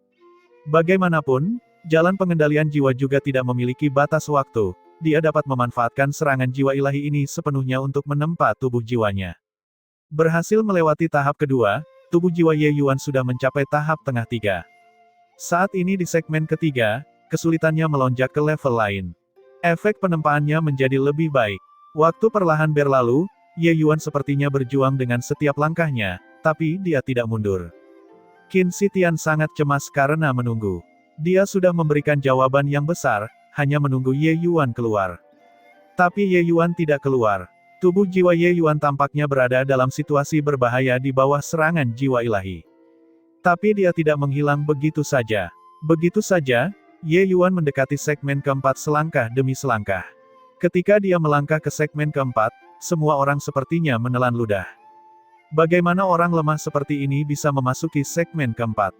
Bagaimanapun, jalan pengendalian jiwa juga tidak memiliki batas waktu, dia dapat memanfaatkan serangan jiwa ilahi ini sepenuhnya untuk menempa tubuh jiwanya. Berhasil melewati tahap kedua, tubuh jiwa Ye Yuan sudah mencapai tahap tengah 3. Saat ini di segmen ketiga, kesulitannya melonjak ke level lain. Efek penempaannya menjadi lebih baik. Waktu perlahan berlalu, Ye Yuan sepertinya berjuang dengan setiap langkahnya, tapi dia tidak mundur. Qin Shi Tian sangat cemas karena menunggu. Dia sudah memberikan jawaban yang besar, hanya menunggu Ye Yuan keluar. Tapi Ye Yuan tidak keluar. Tubuh jiwa Ye Yuan tampaknya berada dalam situasi berbahaya di bawah serangan jiwa ilahi. Tapi dia tidak menghilang begitu saja. Begitu saja, Ye Yuan mendekati segmen keempat selangkah demi selangkah. Ketika dia melangkah ke segmen keempat, semua orang sepertinya menelan ludah. Bagaimana orang lemah seperti ini bisa memasuki segmen keempat?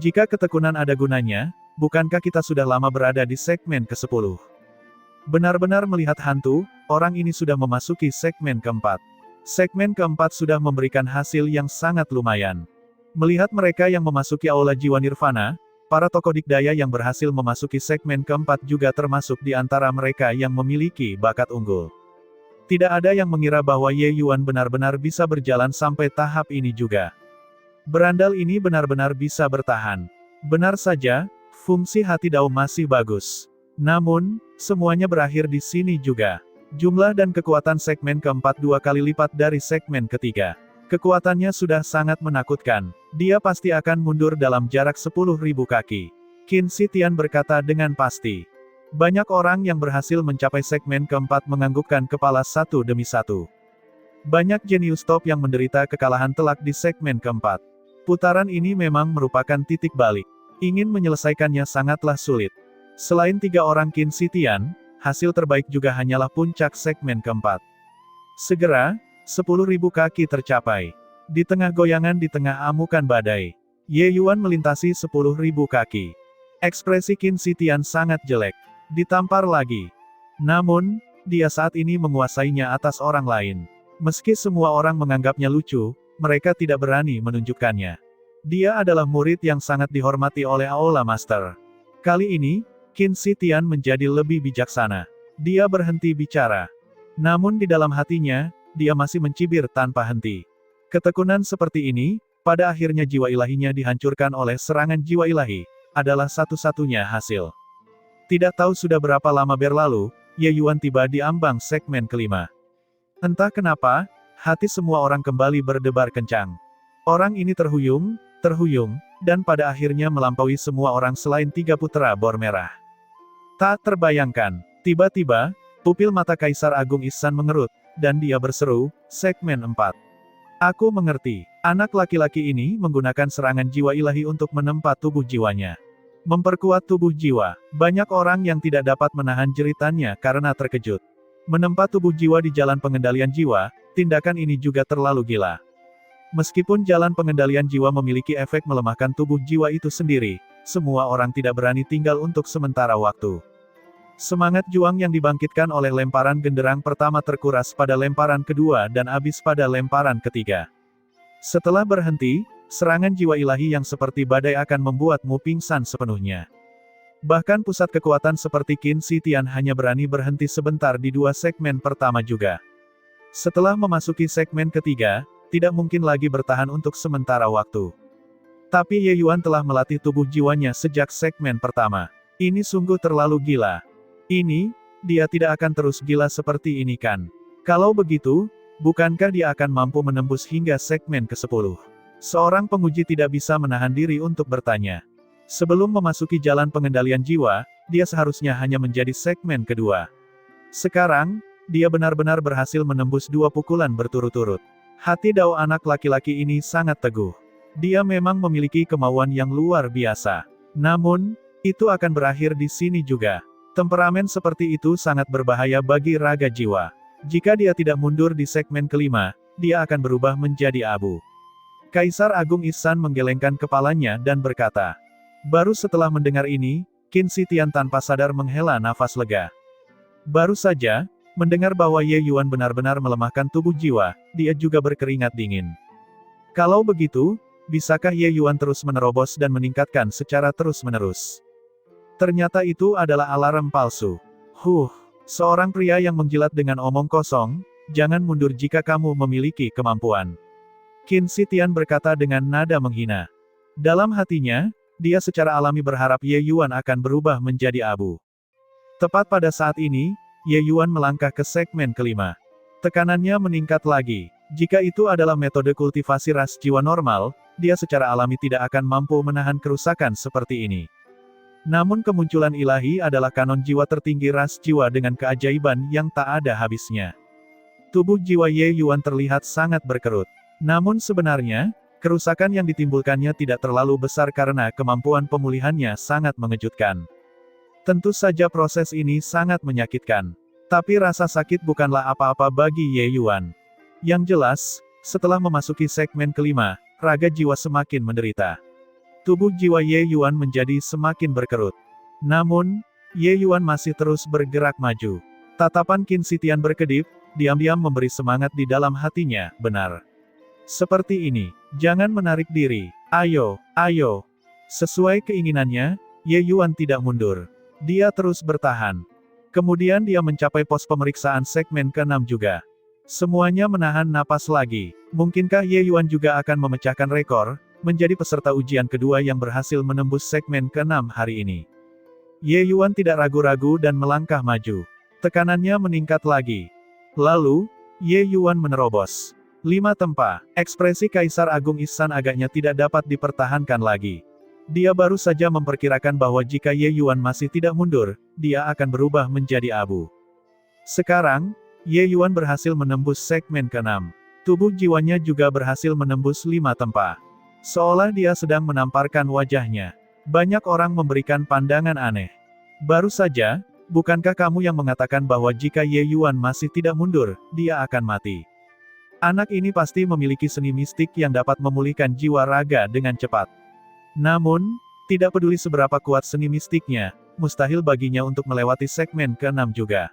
Jika ketekunan ada gunanya, bukankah kita sudah lama berada di segmen ke-10? Benar-benar melihat hantu, orang ini sudah memasuki segmen keempat. Segmen keempat sudah memberikan hasil yang sangat lumayan. Melihat mereka yang memasuki Aula Jiwa Nirvana, para tokoh dikdaya yang berhasil memasuki segmen keempat juga termasuk di antara mereka yang memiliki bakat unggul. Tidak ada yang mengira bahwa Ye Yuan benar-benar bisa berjalan sampai tahap ini juga. Berandal ini benar-benar bisa bertahan. Benar saja, fungsi hati Dao masih bagus. Namun, semuanya berakhir di sini juga. Jumlah dan kekuatan segmen keempat 2 kali lipat dari segmen ketiga. Kekuatannya sudah sangat menakutkan. Dia pasti akan mundur dalam jarak 10.000 kaki. Qin Shi Tian berkata dengan pasti. Banyak orang yang berhasil mencapai segmen keempat menganggukkan kepala satu demi satu. Banyak jenius top yang menderita kekalahan telak di segmen keempat. Putaran ini memang merupakan titik balik. Ingin menyelesaikannya sangatlah sulit. Selain 3 orang Qin Shi Tian, hasil terbaik juga hanyalah puncak segmen keempat. Segera, 10.000 kaki tercapai. Di tengah goyangan di tengah amukan badai, Ye Yuan melintasi 10.000 kaki. Ekspresi Qin Shi Tian sangat jelek. Ditampar lagi. Namun, dia saat ini menguasainya atas orang lain. Meski semua orang menganggapnya lucu, mereka tidak berani menunjukkannya. Dia adalah murid yang sangat dihormati oleh Aula Master. Kali ini, Qin Shi Tian menjadi lebih bijaksana. Dia berhenti bicara. Namun di dalam hatinya, dia masih mencibir tanpa henti. Ketekunan seperti ini, pada akhirnya jiwa ilahinya dihancurkan oleh serangan jiwa ilahi, adalah satu-satunya hasil. Tidak tahu sudah berapa lama berlalu, Ye Yuan tiba di ambang segmen kelima. Entah kenapa, hati semua orang kembali berdebar kencang. Orang ini terhuyung, dan pada akhirnya melampaui semua orang selain 3 putra bor merah. Tak terbayangkan, tiba-tiba, pupil mata Kaisar Agung Ihsan mengerut, dan dia berseru, segmen 4. Aku mengerti, anak laki-laki ini menggunakan serangan jiwa ilahi untuk menempa tubuh jiwanya. Memperkuat tubuh jiwa, banyak orang yang tidak dapat menahan jeritannya karena terkejut. Menempa tubuh jiwa di jalan pengendalian jiwa, tindakan ini juga terlalu gila. Meskipun jalan pengendalian jiwa memiliki efek melemahkan tubuh jiwa itu sendiri, semua orang tidak berani tinggal untuk sementara waktu. Semangat juang yang dibangkitkan oleh lemparan genderang pertama terkuras pada lemparan kedua dan habis pada lemparan ketiga. Setelah berhenti, serangan jiwa ilahi yang seperti badai akan membuatmu pingsan sepenuhnya. Bahkan pusat kekuatan seperti Qin Shi Tian hanya berani berhenti sebentar di 2 segmen pertama juga. Setelah memasuki segmen ketiga, tidak mungkin lagi bertahan untuk sementara waktu. Tapi Ye Yuan telah melatih tubuh jiwanya sejak segmen pertama. Ini sungguh terlalu gila. Dia tidak akan terus gila seperti ini kan? Kalau begitu, bukankah dia akan mampu menembus hingga segmen ke-10? Seorang penguji tidak bisa menahan diri untuk bertanya. Sebelum memasuki jalan pengendalian jiwa, dia seharusnya hanya menjadi segmen kedua. Sekarang, dia benar-benar berhasil menembus 2 pukulan berturut-turut. Hati Dao anak laki-laki ini sangat teguh. Dia memang memiliki kemauan yang luar biasa. Namun, itu akan berakhir di sini juga. Temperamen seperti itu sangat berbahaya bagi raga jiwa. Jika dia tidak mundur di segmen kelima, dia akan berubah menjadi abu. Kaisar Agung Ihsan menggelengkan kepalanya dan berkata. Baru setelah mendengar ini, Qin Shi Tian tanpa sadar menghela nafas lega. Baru saja, mendengar bahwa Ye Yuan benar-benar melemahkan tubuh jiwa, dia juga berkeringat dingin. Kalau begitu, bisakah Ye Yuan terus menerobos dan meningkatkan secara terus-menerus? Ternyata itu adalah alarm palsu. Seorang pria yang menjilat dengan omong kosong, jangan mundur jika kamu memiliki kemampuan. Qin Shi Tian berkata dengan nada menghina. Dalam hatinya, dia secara alami berharap Ye Yuan akan berubah menjadi abu. Tepat pada saat ini, Ye Yuan melangkah ke segmen kelima. Tekanannya meningkat lagi. Jika itu adalah metode kultivasi ras jiwa normal, dia secara alami tidak akan mampu menahan kerusakan seperti ini. Namun kemunculan ilahi adalah kanon jiwa tertinggi ras jiwa dengan keajaiban yang tak ada habisnya. Tubuh jiwa Ye Yuan terlihat sangat berkerut. Namun sebenarnya, kerusakan yang ditimbulkannya tidak terlalu besar karena kemampuan pemulihannya sangat mengejutkan. Tentu saja proses ini sangat menyakitkan. Tapi rasa sakit bukanlah apa-apa bagi Ye Yuan. Yang jelas, setelah memasuki segmen kelima, raga jiwa semakin menderita. Tubuh jiwa Ye Yuan menjadi semakin berkerut. Namun, Ye Yuan masih terus bergerak maju. Tatapan Qin Shi Tian berkedip, diam-diam memberi semangat di dalam hatinya, benar. Seperti ini, jangan menarik diri, ayo. Sesuai keinginannya, Ye Yuan tidak mundur. Dia terus bertahan. Kemudian dia mencapai pos pemeriksaan segmen ke-6 juga. Semuanya menahan napas lagi. Mungkinkah Ye Yuan juga akan memecahkan rekor, menjadi peserta ujian kedua yang berhasil menembus segmen ke-6 hari ini? Ye Yuan tidak ragu-ragu dan melangkah maju. Tekanannya meningkat lagi. Lalu, Ye Yuan menerobos. 5 tempa. Ekspresi Kaisar Agung Ihsan agaknya tidak dapat dipertahankan lagi. Dia baru saja memperkirakan bahwa jika Ye Yuan masih tidak mundur, dia akan berubah menjadi abu. Sekarang, Ye Yuan berhasil menembus segmen ke-6. Tubuh jiwanya juga berhasil menembus 5 tempa. Seolah dia sedang menamparkan wajahnya. Banyak orang memberikan pandangan aneh. Baru saja, bukankah kamu yang mengatakan bahwa jika Ye Yuan masih tidak mundur, dia akan mati? Anak ini pasti memiliki seni mistik yang dapat memulihkan jiwa raga dengan cepat. Namun, tidak peduli seberapa kuat seni mistiknya, mustahil baginya untuk melewati segmen ke-6 juga.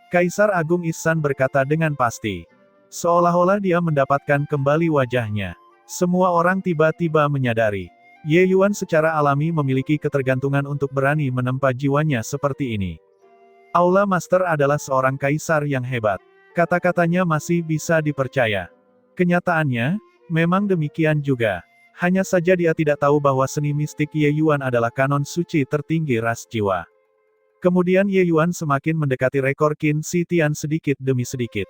Kaisar Agung Ihsan berkata dengan pasti. Seolah-olah dia mendapatkan kembali wajahnya. Semua orang tiba-tiba menyadari. Ye Yuan secara alami memiliki ketergantungan untuk berani menempa jiwanya seperti ini. Aula Master adalah seorang kaisar yang hebat. Kata-katanya masih bisa dipercaya. Kenyataannya, memang demikian juga. Hanya saja dia tidak tahu bahwa seni mistik Ye Yuan adalah kanon suci tertinggi ras jiwa. Kemudian Ye Yuan semakin mendekati rekor Qin Shi Tian sedikit demi sedikit.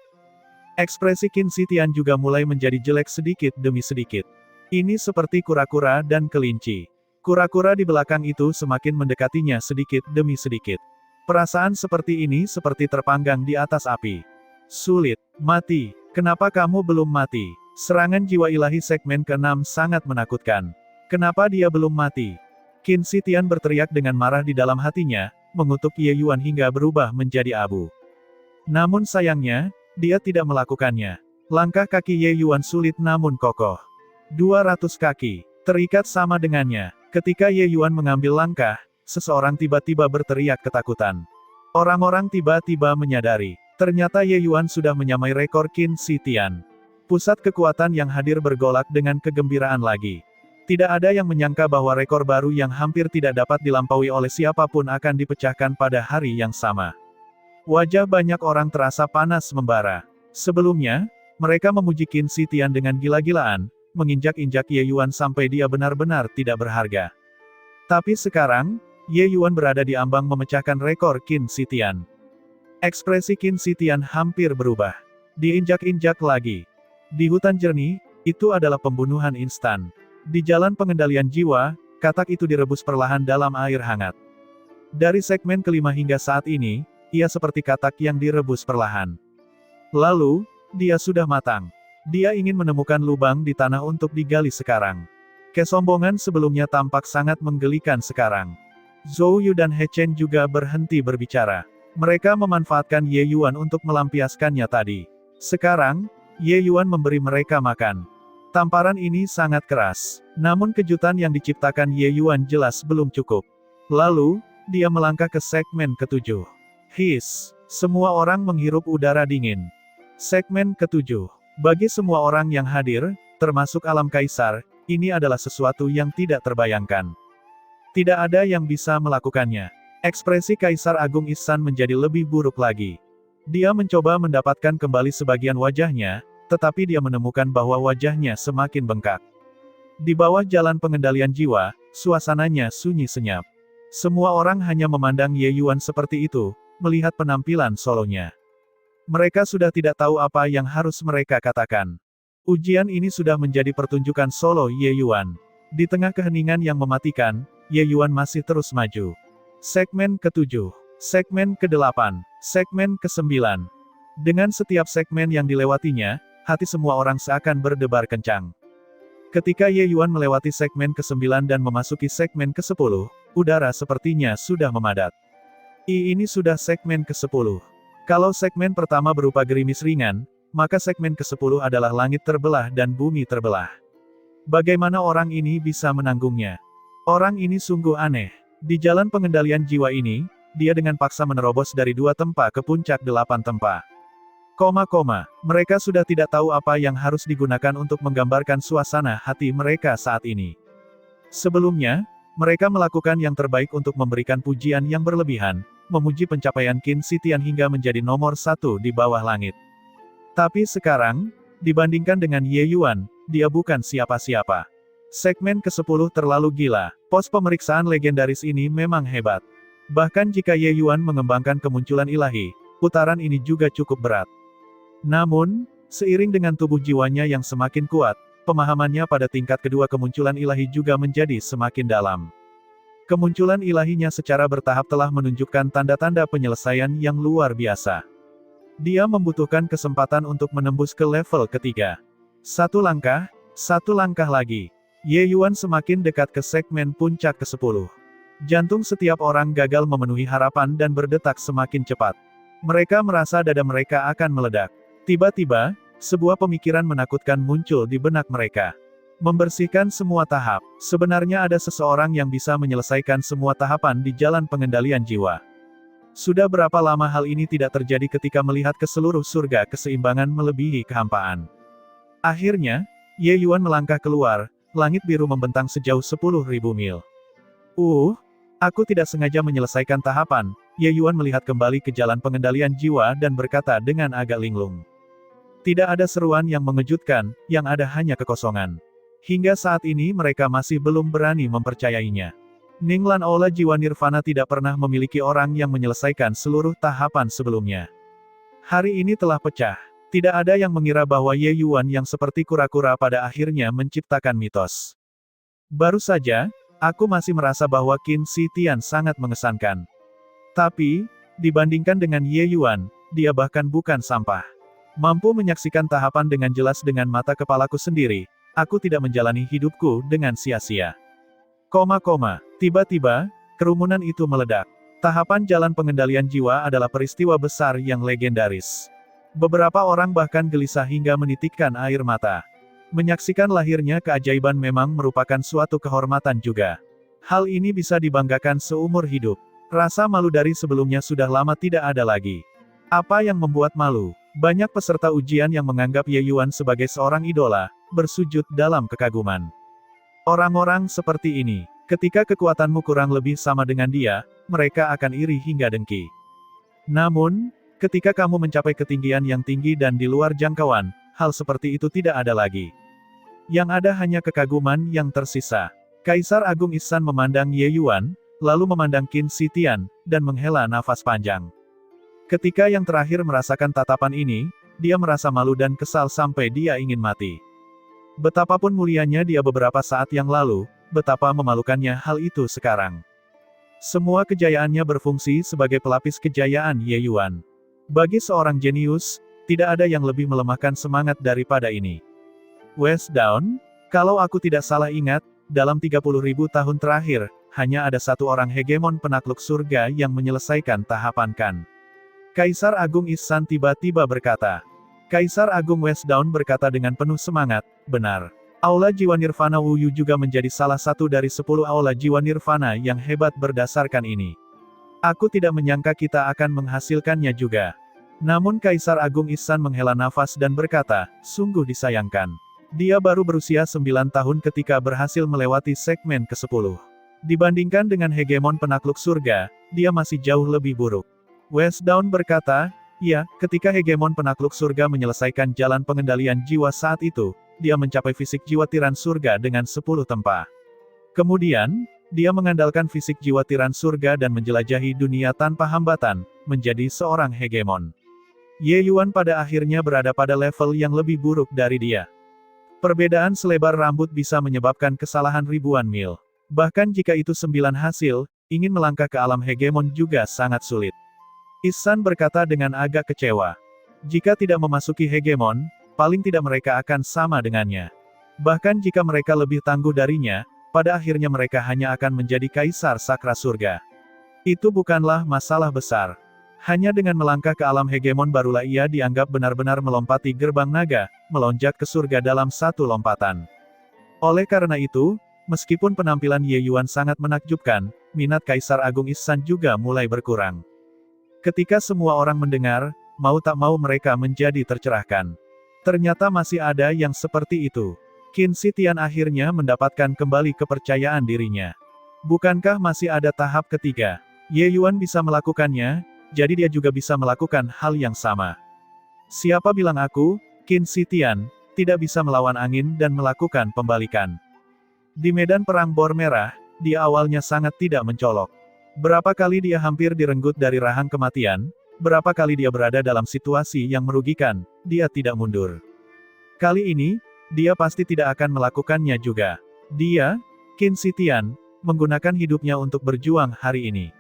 Ekspresi Qin Shi Tian juga mulai menjadi jelek sedikit demi sedikit. Ini seperti kura-kura dan kelinci. Kura-kura di belakang itu semakin mendekatinya sedikit demi sedikit. Perasaan seperti ini seperti terpanggang di atas api. Sulit, mati. Kenapa kamu belum mati? Serangan jiwa ilahi segmen ke-6 sangat menakutkan. Kenapa dia belum mati? Qin Shi Tian berteriak dengan marah di dalam hatinya, mengutuk Ye Yuan hingga berubah menjadi abu. Namun sayangnya, dia tidak melakukannya. Langkah kaki Ye Yuan sulit namun kokoh. 200 kaki, terikat sama dengannya. Ketika Ye Yuan mengambil langkah, seseorang tiba-tiba berteriak ketakutan. Orang-orang tiba-tiba menyadari, ternyata Ye Yuan sudah menyamai rekor Qin Shi Tian. Pusat kekuatan yang hadir bergolak dengan kegembiraan lagi. Tidak ada yang menyangka bahwa rekor baru yang hampir tidak dapat dilampaui oleh siapapun akan dipecahkan pada hari yang sama. Wajah banyak orang terasa panas membara. Sebelumnya, mereka memuji Qin Shi Tian dengan gila-gilaan, menginjak-injak Ye Yuan sampai dia benar-benar tidak berharga. Tapi sekarang, Ye Yuan berada di ambang memecahkan rekor Qin Shi Tian. Ekspresi Qin Shi Tian hampir berubah. Diinjak-injak lagi. Di hutan jernih, itu adalah pembunuhan instan. Di jalan pengendalian jiwa, katak itu direbus perlahan dalam air hangat. Dari segmen ke-5 hingga saat ini, ia seperti katak yang direbus perlahan. Lalu, dia sudah matang. Dia ingin menemukan lubang di tanah untuk digali sekarang. Kesombongan sebelumnya tampak sangat menggelikan sekarang. Zhou Yu dan He Chen juga berhenti berbicara. Mereka memanfaatkan Ye Yuan untuk melampiaskannya tadi. Sekarang, Ye Yuan memberi mereka makan. Tamparan ini sangat keras. Namun kejutan yang diciptakan Ye Yuan jelas belum cukup. Lalu, dia melangkah ke segmen ke-7. His. Semua orang menghirup udara dingin. Segmen ke-7. Bagi semua orang yang hadir, termasuk alam kaisar, ini adalah sesuatu yang tidak terbayangkan. Tidak ada yang bisa melakukannya. Ekspresi Kaisar Agung Ihsan menjadi lebih buruk lagi. Dia mencoba mendapatkan kembali sebagian wajahnya, tetapi dia menemukan bahwa wajahnya semakin bengkak. Di bawah jalan pengendalian jiwa, suasananya sunyi senyap. Semua orang hanya memandang Ye Yuan seperti itu, melihat penampilan solonya. Mereka sudah tidak tahu apa yang harus mereka katakan. Ujian ini sudah menjadi pertunjukan solo Ye Yuan. Di tengah keheningan yang mematikan, Ye Yuan masih terus maju. Segmen ke-7. Segmen ke-8. Segmen ke-9. Dengan setiap segmen yang dilewatinya, hati semua orang seakan berdebar kencang. Ketika Ye Yuan melewati segmen ke-9 dan memasuki segmen ke-10, udara sepertinya sudah memadat. Ini sudah segmen ke-10. Kalau segmen pertama berupa gerimis ringan, maka segmen ke-10 adalah langit terbelah dan bumi terbelah. Bagaimana orang ini bisa menanggungnya? Orang ini sungguh aneh. Di jalan pengendalian jiwa ini, dia dengan paksa menerobos dari 2 tempa ke puncak 8 tempa. Mereka sudah tidak tahu apa yang harus digunakan untuk menggambarkan suasana hati mereka saat ini. Sebelumnya, mereka melakukan yang terbaik untuk memberikan pujian yang berlebihan, memuji pencapaian Qin Shi Tian hingga menjadi nomor 1 di bawah langit. Tapi sekarang, dibandingkan dengan Ye Yuan, dia bukan siapa-siapa. Segmen ke-10 terlalu gila. Pos pemeriksaan legendaris ini memang hebat. Bahkan jika Ye Yuan mengembangkan kemunculan ilahi, putaran ini juga cukup berat. Namun, seiring dengan tubuh jiwanya yang semakin kuat, pemahamannya pada tingkat kedua kemunculan ilahi juga menjadi semakin dalam. Kemunculan ilahinya secara bertahap telah menunjukkan tanda-tanda penyelesaian yang luar biasa. Dia membutuhkan kesempatan untuk menembus ke level ketiga. Satu langkah lagi. Ye Yuan semakin dekat ke segmen puncak ke-10. Jantung setiap orang gagal memenuhi harapan dan berdetak semakin cepat. Mereka merasa dada mereka akan meledak. Tiba-tiba, sebuah pemikiran menakutkan muncul di benak mereka. Membersihkan semua tahap. Sebenarnya ada seseorang yang bisa menyelesaikan semua tahapan di jalan pengendalian jiwa. Sudah berapa lama hal ini tidak terjadi ketika melihat ke seluruh surga keseimbangan melebihi kehampaan. Akhirnya, Ye Yuan melangkah keluar, langit biru membentang sejauh 10.000 mil. Aku tidak sengaja menyelesaikan tahapan. Ye Yuan melihat kembali ke jalan pengendalian jiwa dan berkata dengan agak linglung. Tidak ada seruan yang mengejutkan, yang ada hanya kekosongan. Hingga saat ini mereka masih belum berani mempercayainya. Ninglan Aula Jiwa Nirvana tidak pernah memiliki orang yang menyelesaikan seluruh tahapan sebelumnya. Hari ini telah pecah. Tidak ada yang mengira bahwa Ye Yuan yang seperti kura-kura pada akhirnya menciptakan mitos. Baru saja, aku masih merasa bahwa Qin Shi Tian sangat mengesankan. Tapi, dibandingkan dengan Ye Yuan, dia bahkan bukan sampah. Mampu menyaksikan tahapan dengan jelas dengan mata kepalaku sendiri, aku tidak menjalani hidupku dengan sia-sia. Tiba-tiba, kerumunan itu meledak. Tahapan jalan pengendalian jiwa adalah peristiwa besar yang legendaris. Beberapa orang bahkan gelisah hingga menitikkan air mata. Menyaksikan lahirnya keajaiban memang merupakan suatu kehormatan juga. Hal ini bisa dibanggakan seumur hidup. Rasa malu dari sebelumnya sudah lama tidak ada lagi. Apa yang membuat malu? Banyak peserta ujian yang menganggap Ye Yuan sebagai seorang idola, bersujud dalam kekaguman. Orang-orang seperti ini, ketika kekuatanmu kurang lebih sama dengan dia, mereka akan iri hingga dengki. Namun, ketika kamu mencapai ketinggian yang tinggi dan di luar jangkauan, hal seperti itu tidak ada lagi. Yang ada hanya kekaguman yang tersisa. Kaisar Agung Ihsan memandang Ye Yuan, lalu memandang Qin Shi Tian, dan menghela nafas panjang. Ketika yang terakhir merasakan tatapan ini, dia merasa malu dan kesal sampai dia ingin mati. Betapapun mulianya dia beberapa saat yang lalu, betapa memalukannya hal itu sekarang. Semua kejayaannya berfungsi sebagai pelapis kejayaan Ye Yuan. Bagi seorang jenius, tidak ada yang lebih melemahkan semangat daripada ini. West Dawn, kalau aku tidak salah ingat, dalam 30.000 tahun terakhir, hanya ada satu orang hegemon penakluk surga yang menyelesaikan tahapan Kan. Kaisar Agung Ihsan tiba-tiba berkata. Kaisar Agung West Dawn berkata dengan penuh semangat, benar. Aula Jiwa Nirvana Wu Yu juga menjadi salah satu dari 10 Aula Jiwa Nirvana yang hebat berdasarkan ini. Aku tidak menyangka kita akan menghasilkannya juga. Namun Kaisar Agung Ihsan menghela nafas dan berkata, sungguh disayangkan. Dia baru berusia 9 tahun ketika berhasil melewati segmen ke-10. Dibandingkan dengan hegemon penakluk surga, dia masih jauh lebih buruk. West Dawn berkata, ya, ketika hegemon penakluk surga menyelesaikan jalan pengendalian jiwa saat itu, dia mencapai fisik jiwa tiran surga dengan 10 tempa. Kemudian, dia mengandalkan fisik jiwa tiran surga dan menjelajahi dunia tanpa hambatan, menjadi seorang hegemon. Ye Yuan pada akhirnya berada pada level yang lebih buruk dari dia. Perbedaan selebar rambut bisa menyebabkan kesalahan ribuan mil. Bahkan jika itu 9 hasil, ingin melangkah ke alam hegemon juga sangat sulit. Ihsan berkata dengan agak kecewa. Jika tidak memasuki hegemon, paling tidak mereka akan sama dengannya. Bahkan jika mereka lebih tangguh darinya, pada akhirnya mereka hanya akan menjadi kaisar sakra surga. Itu bukanlah masalah besar. Hanya dengan melangkah ke alam hegemon barulah ia dianggap benar-benar melompati gerbang naga, melonjak ke surga dalam satu lompatan. Oleh karena itu, meskipun penampilan Ye Yuan sangat menakjubkan, minat Kaisar Agung Ihsan juga mulai berkurang. Ketika semua orang mendengar, mau tak mau mereka menjadi tercerahkan. Ternyata masih ada yang seperti itu. Qin Shi Tian akhirnya mendapatkan kembali kepercayaan dirinya. Bukankah masih ada tahap ketiga? Ye Yuan bisa melakukannya, jadi dia juga bisa melakukan hal yang sama. Siapa bilang aku, Qin Shi Tian, tidak bisa melawan angin dan melakukan pembalikan? Di medan perang Bor Merah, dia awalnya sangat tidak mencolok. Berapa kali dia hampir direnggut dari rahang kematian, berapa kali dia berada dalam situasi yang merugikan, dia tidak mundur. Kali ini, dia pasti tidak akan melakukannya juga. Dia, Qin Zitian, menggunakan hidupnya untuk berjuang hari ini.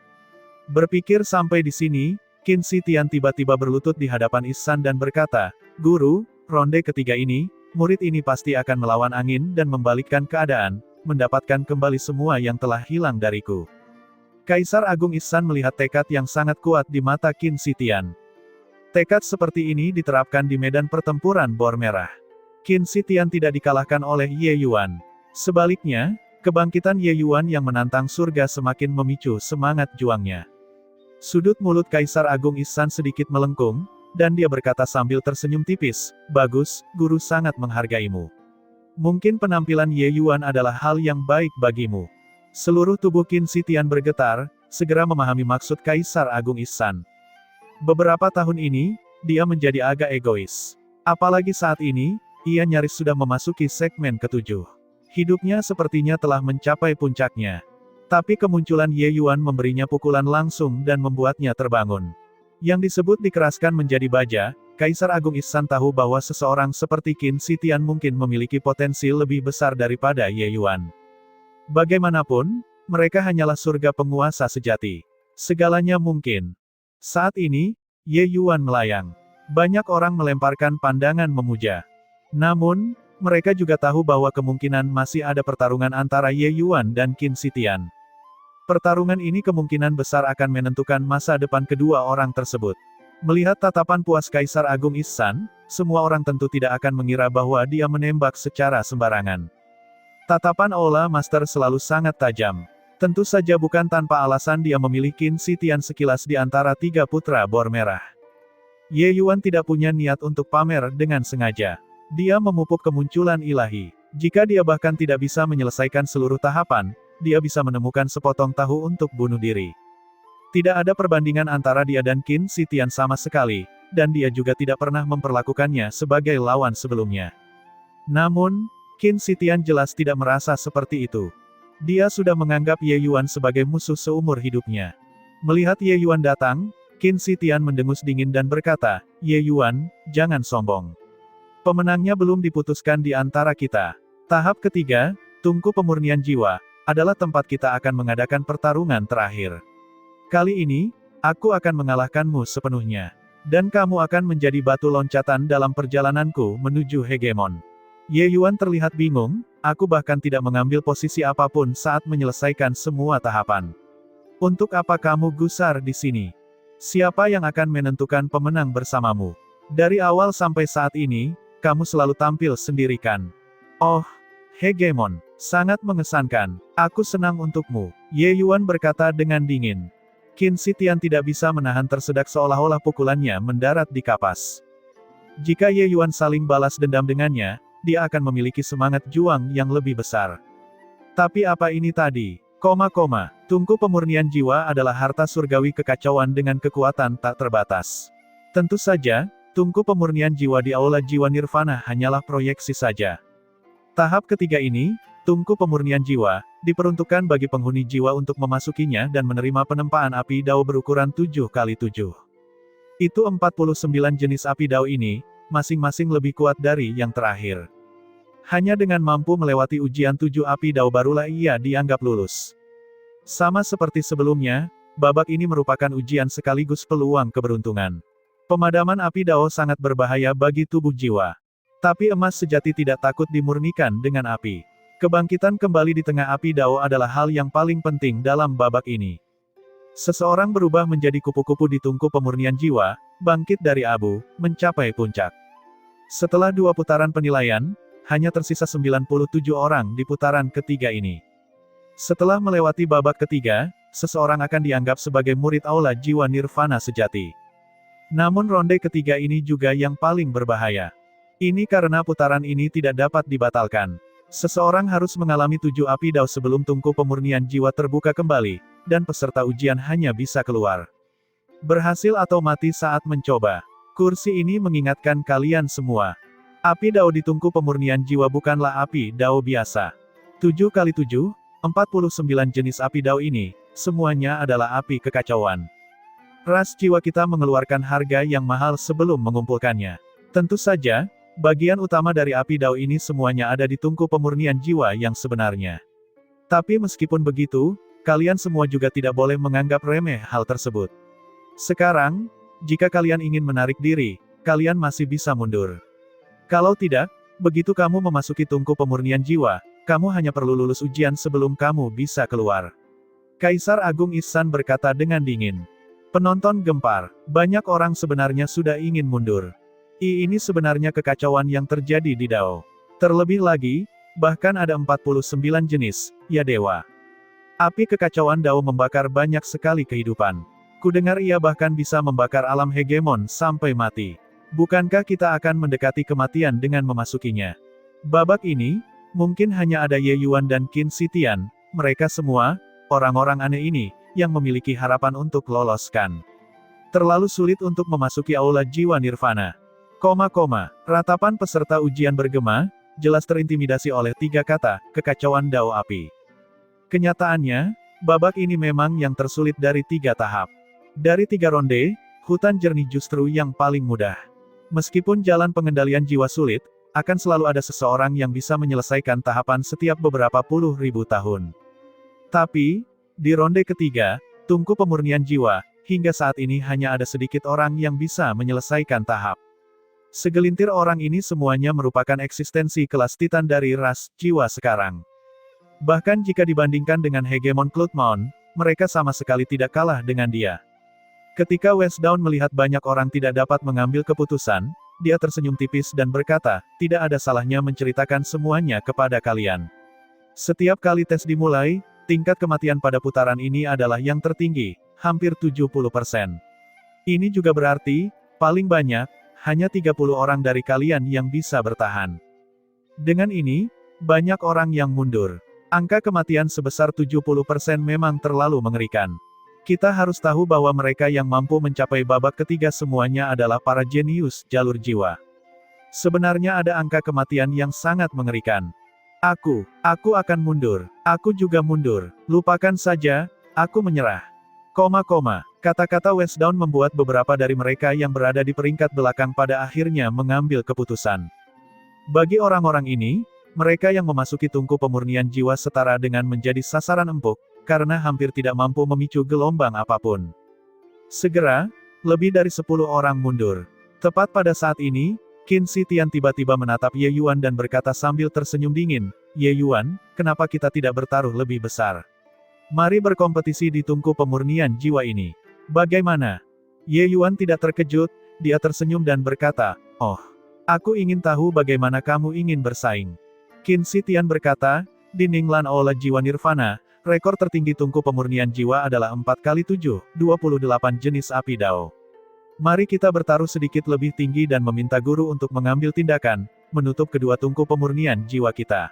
Berpikir sampai di sini, Qin Zitian tiba-tiba berlutut di hadapan Ihsan dan berkata, "Guru, ronde ketiga ini, murid ini pasti akan melawan angin dan membalikkan keadaan, mendapatkan kembali semua yang telah hilang dariku." Kaisar Agung Ihsan melihat tekad yang sangat kuat di mata Qin Zitian. Tekad seperti ini diterapkan di medan pertempuran Bor Merah. Qin Zitian tidak dikalahkan oleh Ye Yuan. Sebaliknya, kebangkitan Ye Yuan yang menantang surga semakin memicu semangat juangnya. Sudut mulut Kaisar Agung Ihsan sedikit melengkung, dan dia berkata sambil tersenyum tipis, "Bagus, guru sangat menghargaimu. Mungkin penampilan Ye Yuan adalah hal yang baik bagimu." Seluruh tubuh Qin Zitian bergetar, segera memahami maksud Kaisar Agung Ihsan. Beberapa tahun ini, dia menjadi agak egois. Apalagi saat ini, ia nyaris sudah memasuki segmen ketujuh. Hidupnya sepertinya telah mencapai puncaknya. Tapi kemunculan Ye Yuan memberinya pukulan langsung dan membuatnya terbangun. Yang disebut dikeraskan menjadi baja, Kaisar Agung Ihsan tahu bahwa seseorang seperti Qin Zitian mungkin memiliki potensi lebih besar daripada Ye Yuan. Bagaimanapun, mereka hanyalah surga penguasa sejati. Segalanya mungkin. Saat ini, Ye Yuan melayang. Banyak orang melemparkan pandangan memuja. Namun, mereka juga tahu bahwa kemungkinan masih ada pertarungan antara Ye Yuan dan Qin Zitian. Pertarungan ini kemungkinan besar akan menentukan masa depan kedua orang tersebut. Melihat tatapan puas Kaisar Agung Ihsan, semua orang tentu tidak akan mengira bahwa dia menembak secara sembarangan. Tatapan Aula Master selalu sangat tajam. Tentu saja bukan tanpa alasan dia memilih Qin Zitian sekilas di antara tiga putra Bor Merah. Ye Yuan tidak punya niat untuk pamer dengan sengaja. Dia memupuk kemunculan ilahi. Jika dia bahkan tidak bisa menyelesaikan seluruh tahapan, dia bisa menemukan sepotong tahu untuk bunuh diri. Tidak ada perbandingan antara dia dan Qin Zitian sama sekali, dan dia juga tidak pernah memperlakukannya sebagai lawan sebelumnya. Namun, Qin Zitian jelas tidak merasa seperti itu. Dia sudah menganggap Ye Yuan sebagai musuh seumur hidupnya. Melihat Ye Yuan datang, Qin Zitian mendengus dingin dan berkata, "Ye Yuan, jangan sombong. Pemenangnya belum diputuskan di antara kita. Tahap ketiga, Tungku Pemurnian Jiwa, adalah tempat kita akan mengadakan pertarungan terakhir. Kali ini, aku akan mengalahkanmu sepenuhnya. Dan kamu akan menjadi batu loncatan dalam perjalananku menuju hegemon." Ye Yuan terlihat bingung, "Aku bahkan tidak mengambil posisi apapun saat menyelesaikan semua tahapan. Untuk apa kamu gusar di sini? Siapa yang akan menentukan pemenang bersamamu? Dari awal sampai saat ini, kamu selalu tampil sendirikan." "Oh, hegemon, sangat mengesankan. Aku senang untukmu," Ye Yuan berkata dengan dingin. Qin Zitian tidak bisa menahan tersedak seolah-olah pukulannya mendarat di kapas. Jika Ye Yuan saling balas dendam dengannya, dia akan memiliki semangat juang yang lebih besar. Tapi apa ini tadi? Tungku Pemurnian Jiwa adalah harta surgawi kekacauan dengan kekuatan tak terbatas. Tentu saja, Tungku Pemurnian Jiwa di Aula Jiwa Nirvana hanyalah proyeksi saja. Tahap ketiga ini, Tungku Pemurnian Jiwa, diperuntukkan bagi penghuni jiwa untuk memasukinya dan menerima penempaan api dao berukuran 7x7. Itu 49 jenis api dao ini, masing-masing lebih kuat dari yang terakhir. Hanya dengan mampu melewati ujian 7 api dao barulah ia dianggap lulus. Sama seperti sebelumnya, babak ini merupakan ujian sekaligus peluang keberuntungan. Pemadaman api dao sangat berbahaya bagi tubuh jiwa. Tapi emas sejati tidak takut dimurnikan dengan api. Kebangkitan kembali di tengah api dao adalah hal yang paling penting dalam babak ini. Seseorang berubah menjadi kupu-kupu di tungku pemurnian jiwa, bangkit dari abu, mencapai puncak. Setelah 2 putaran penilaian, hanya tersisa 97 orang di putaran ketiga ini. Setelah melewati babak ketiga, seseorang akan dianggap sebagai murid Aula Jiwa Nirvana sejati. Namun ronde ketiga ini juga yang paling berbahaya. Ini karena putaran ini tidak dapat dibatalkan. Seseorang harus mengalami 7 api dao sebelum tungku pemurnian jiwa terbuka kembali, dan peserta ujian hanya bisa keluar. Berhasil atau mati saat mencoba. Kursi ini mengingatkan kalian semua. Api dao di tungku pemurnian jiwa bukanlah api dao biasa. 7x7, 49 jenis api dao ini, semuanya adalah api kekacauan. Ras jiwa kita mengeluarkan harga yang mahal sebelum mengumpulkannya. Tentu saja, Bagian utama dari api dao ini semuanya ada di tungku pemurnian jiwa yang sebenarnya. Tapi meskipun begitu, kalian semua juga tidak boleh menganggap remeh hal tersebut. Sekarang, jika kalian ingin menarik diri, kalian masih bisa mundur. Kalau tidak, begitu kamu memasuki tungku pemurnian jiwa, kamu hanya perlu lulus ujian sebelum kamu bisa keluar. Kaisar Agung Ihsan berkata dengan dingin. Penonton gempar, banyak orang sebenarnya sudah ingin mundur. Ini sebenarnya kekacauan yang terjadi di Dao. Terlebih lagi, bahkan ada 49 jenis, ya dewa. Api kekacauan Dao membakar banyak sekali kehidupan. Kudengar ia bahkan bisa membakar alam hegemon sampai mati. Bukankah kita akan mendekati kematian dengan memasukinya? Babak ini, mungkin hanya ada Ye Yuan dan Qin Sitian, mereka semua, orang-orang aneh ini, yang memiliki harapan untuk loloskan. Terlalu sulit untuk memasuki aula jiwa nirvana. Ratapan peserta ujian bergema, jelas terintimidasi oleh 3 kata, kekacauan Dao api. Kenyataannya, babak ini memang yang tersulit dari 3 tahap. Dari 3 ronde, hutan jernih justru yang paling mudah. Meskipun jalan pengendalian jiwa sulit, akan selalu ada seseorang yang bisa menyelesaikan tahapan setiap beberapa puluh ribu tahun. Tapi, di ronde ketiga, tungku pemurnian jiwa, hingga saat ini hanya ada sedikit orang yang bisa menyelesaikan tahap. Segelintir orang ini semuanya merupakan eksistensi kelas Titan dari ras jiwa sekarang. Bahkan jika dibandingkan dengan hegemon Cloudmount, mereka sama sekali tidak kalah dengan dia. Ketika Westdawn melihat banyak orang tidak dapat mengambil keputusan, dia tersenyum tipis dan berkata, tidak ada salahnya menceritakan semuanya kepada kalian. Setiap kali tes dimulai, tingkat kematian pada putaran ini adalah yang tertinggi, hampir 70%. Ini juga berarti, paling banyak, hanya 30 orang dari kalian yang bisa bertahan. Dengan ini, banyak orang yang mundur. Angka kematian sebesar 70% memang terlalu mengerikan. Kita harus tahu bahwa mereka yang mampu mencapai babak ketiga semuanya adalah para jenius jalur jiwa. Sebenarnya ada angka kematian yang sangat mengerikan. Aku akan mundur. Aku juga mundur. Lupakan saja, aku menyerah. Kata-kata Westdawn membuat beberapa dari mereka yang berada di peringkat belakang pada akhirnya mengambil keputusan. Bagi orang-orang ini, mereka yang memasuki tungku pemurnian jiwa setara dengan menjadi sasaran empuk, karena hampir tidak mampu memicu gelombang apapun. Segera, lebih dari 10 orang mundur. Tepat pada saat ini, Qin Sitian tiba-tiba menatap Ye Yuan dan berkata sambil tersenyum dingin, Ye Yuan, kenapa kita tidak bertaruh lebih besar? Mari berkompetisi di tungku pemurnian jiwa ini. Bagaimana? Ye Yuan tidak terkejut, dia tersenyum dan berkata, oh, aku ingin tahu bagaimana kamu ingin bersaing. Qin Sitian berkata, di Ninglan Aula Jiwa Nirvana, rekor tertinggi tungku pemurnian jiwa adalah 4x7, 28 jenis api Dao. Mari kita bertaruh sedikit lebih tinggi dan meminta guru untuk mengambil tindakan, menutup kedua tungku pemurnian jiwa kita.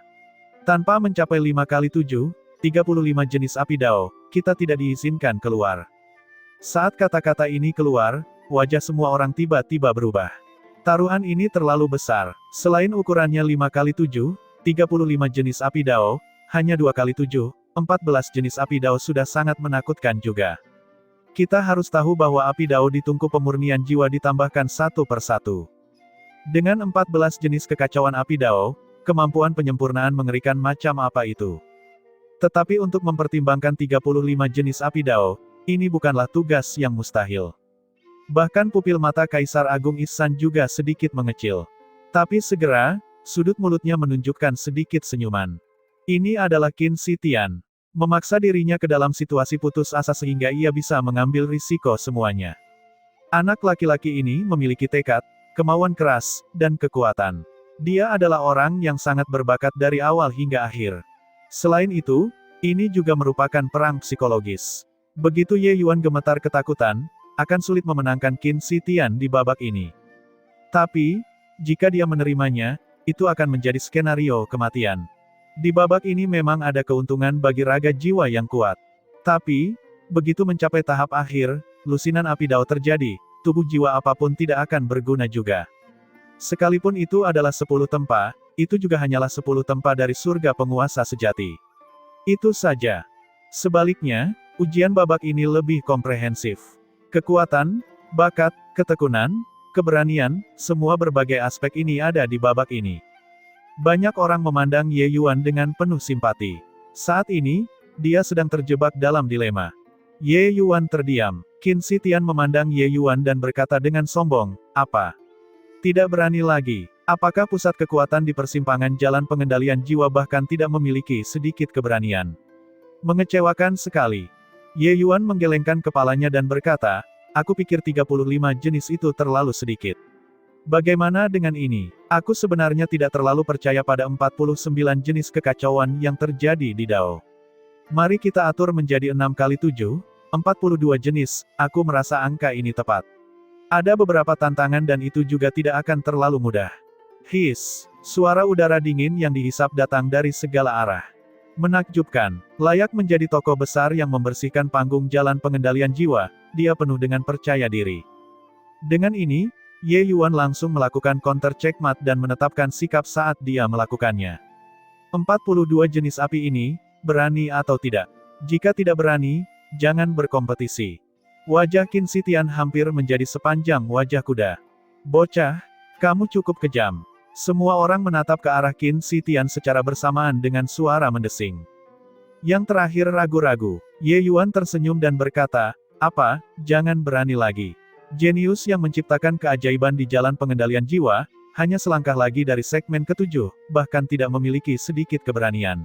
Tanpa mencapai 5x7, 35 jenis api Dao, kita tidak diizinkan keluar. Saat kata-kata ini keluar, wajah semua orang tiba-tiba berubah. Taruhan ini terlalu besar. Selain ukurannya 5x7, 35 jenis api Dao, hanya 2x7, 14 jenis api Dao sudah sangat menakutkan juga. Kita harus tahu bahwa api Dao di tungku pemurnian jiwa ditambahkan satu per satu. Dengan 14 jenis kekacauan api Dao, kemampuan penyempurnaan mengerikan macam apa itu. Tetapi untuk mempertimbangkan 35 jenis api Dao, ini bukanlah tugas yang mustahil. Bahkan pupil mata Kaisar Agung Ihsan juga sedikit mengecil. Tapi segera, sudut mulutnya menunjukkan sedikit senyuman. Ini adalah Qin Sitian. Memaksa dirinya ke dalam situasi putus asa sehingga ia bisa mengambil risiko semuanya. Anak laki-laki ini memiliki tekad, kemauan keras, dan kekuatan. Dia adalah orang yang sangat berbakat dari awal hingga akhir. Selain itu, ini juga merupakan perang psikologis. Begitu Ye Yuan gemetar ketakutan, akan sulit memenangkan Qin Sitian di babak ini. Tapi, jika dia menerimanya, itu akan menjadi skenario kematian. Di babak ini memang ada keuntungan bagi raga jiwa yang kuat. Tapi, begitu mencapai tahap akhir, lusinan api Dao terjadi, tubuh jiwa apapun tidak akan berguna juga. Sekalipun itu adalah 10 tempa, itu juga hanyalah 10 tempa dari surga penguasa sejati. Itu saja. Sebaliknya, ujian babak ini lebih komprehensif. Kekuatan, bakat, ketekunan, keberanian, semua berbagai aspek ini ada di babak ini. Banyak orang memandang Ye Yuan dengan penuh simpati. Saat ini, dia sedang terjebak dalam dilema. Ye Yuan terdiam. Qin Shi Tian memandang Ye Yuan dan berkata dengan sombong, "Apa? Tidak berani lagi? Apakah pusat kekuatan di persimpangan jalan pengendalian jiwa bahkan tidak memiliki sedikit keberanian? Mengecewakan sekali." Ye Yuan menggelengkan kepalanya dan berkata, "Aku pikir 35 jenis itu terlalu sedikit. Bagaimana dengan ini? Aku sebenarnya tidak terlalu percaya pada 49 jenis kekacauan yang terjadi di Dao. Mari kita atur menjadi 6 kali 7, 42 jenis, aku merasa angka ini tepat. Ada beberapa tantangan dan itu juga tidak akan terlalu mudah." His, suara udara dingin yang dihisap datang dari segala arah. Menakjubkan, layak menjadi tokoh besar yang membersihkan panggung jalan pengendalian jiwa, dia penuh dengan percaya diri. Dengan ini, Ye Yuan langsung melakukan counter checkmate dan menetapkan sikap saat dia melakukannya. 42 jenis api ini, berani atau tidak? Jika tidak berani, jangan berkompetisi. Wajah Qin Shi Tian hampir menjadi sepanjang wajah kuda. "Bocah, kamu cukup kejam." Semua orang menatap ke arah Qin Shi Tian secara bersamaan dengan suara mendesing. Yang terakhir ragu-ragu. Ye Yuan tersenyum dan berkata, "Apa, jangan berani lagi. Jenius yang menciptakan keajaiban di jalan pengendalian jiwa, hanya selangkah lagi dari segmen ketujuh, bahkan tidak memiliki sedikit keberanian."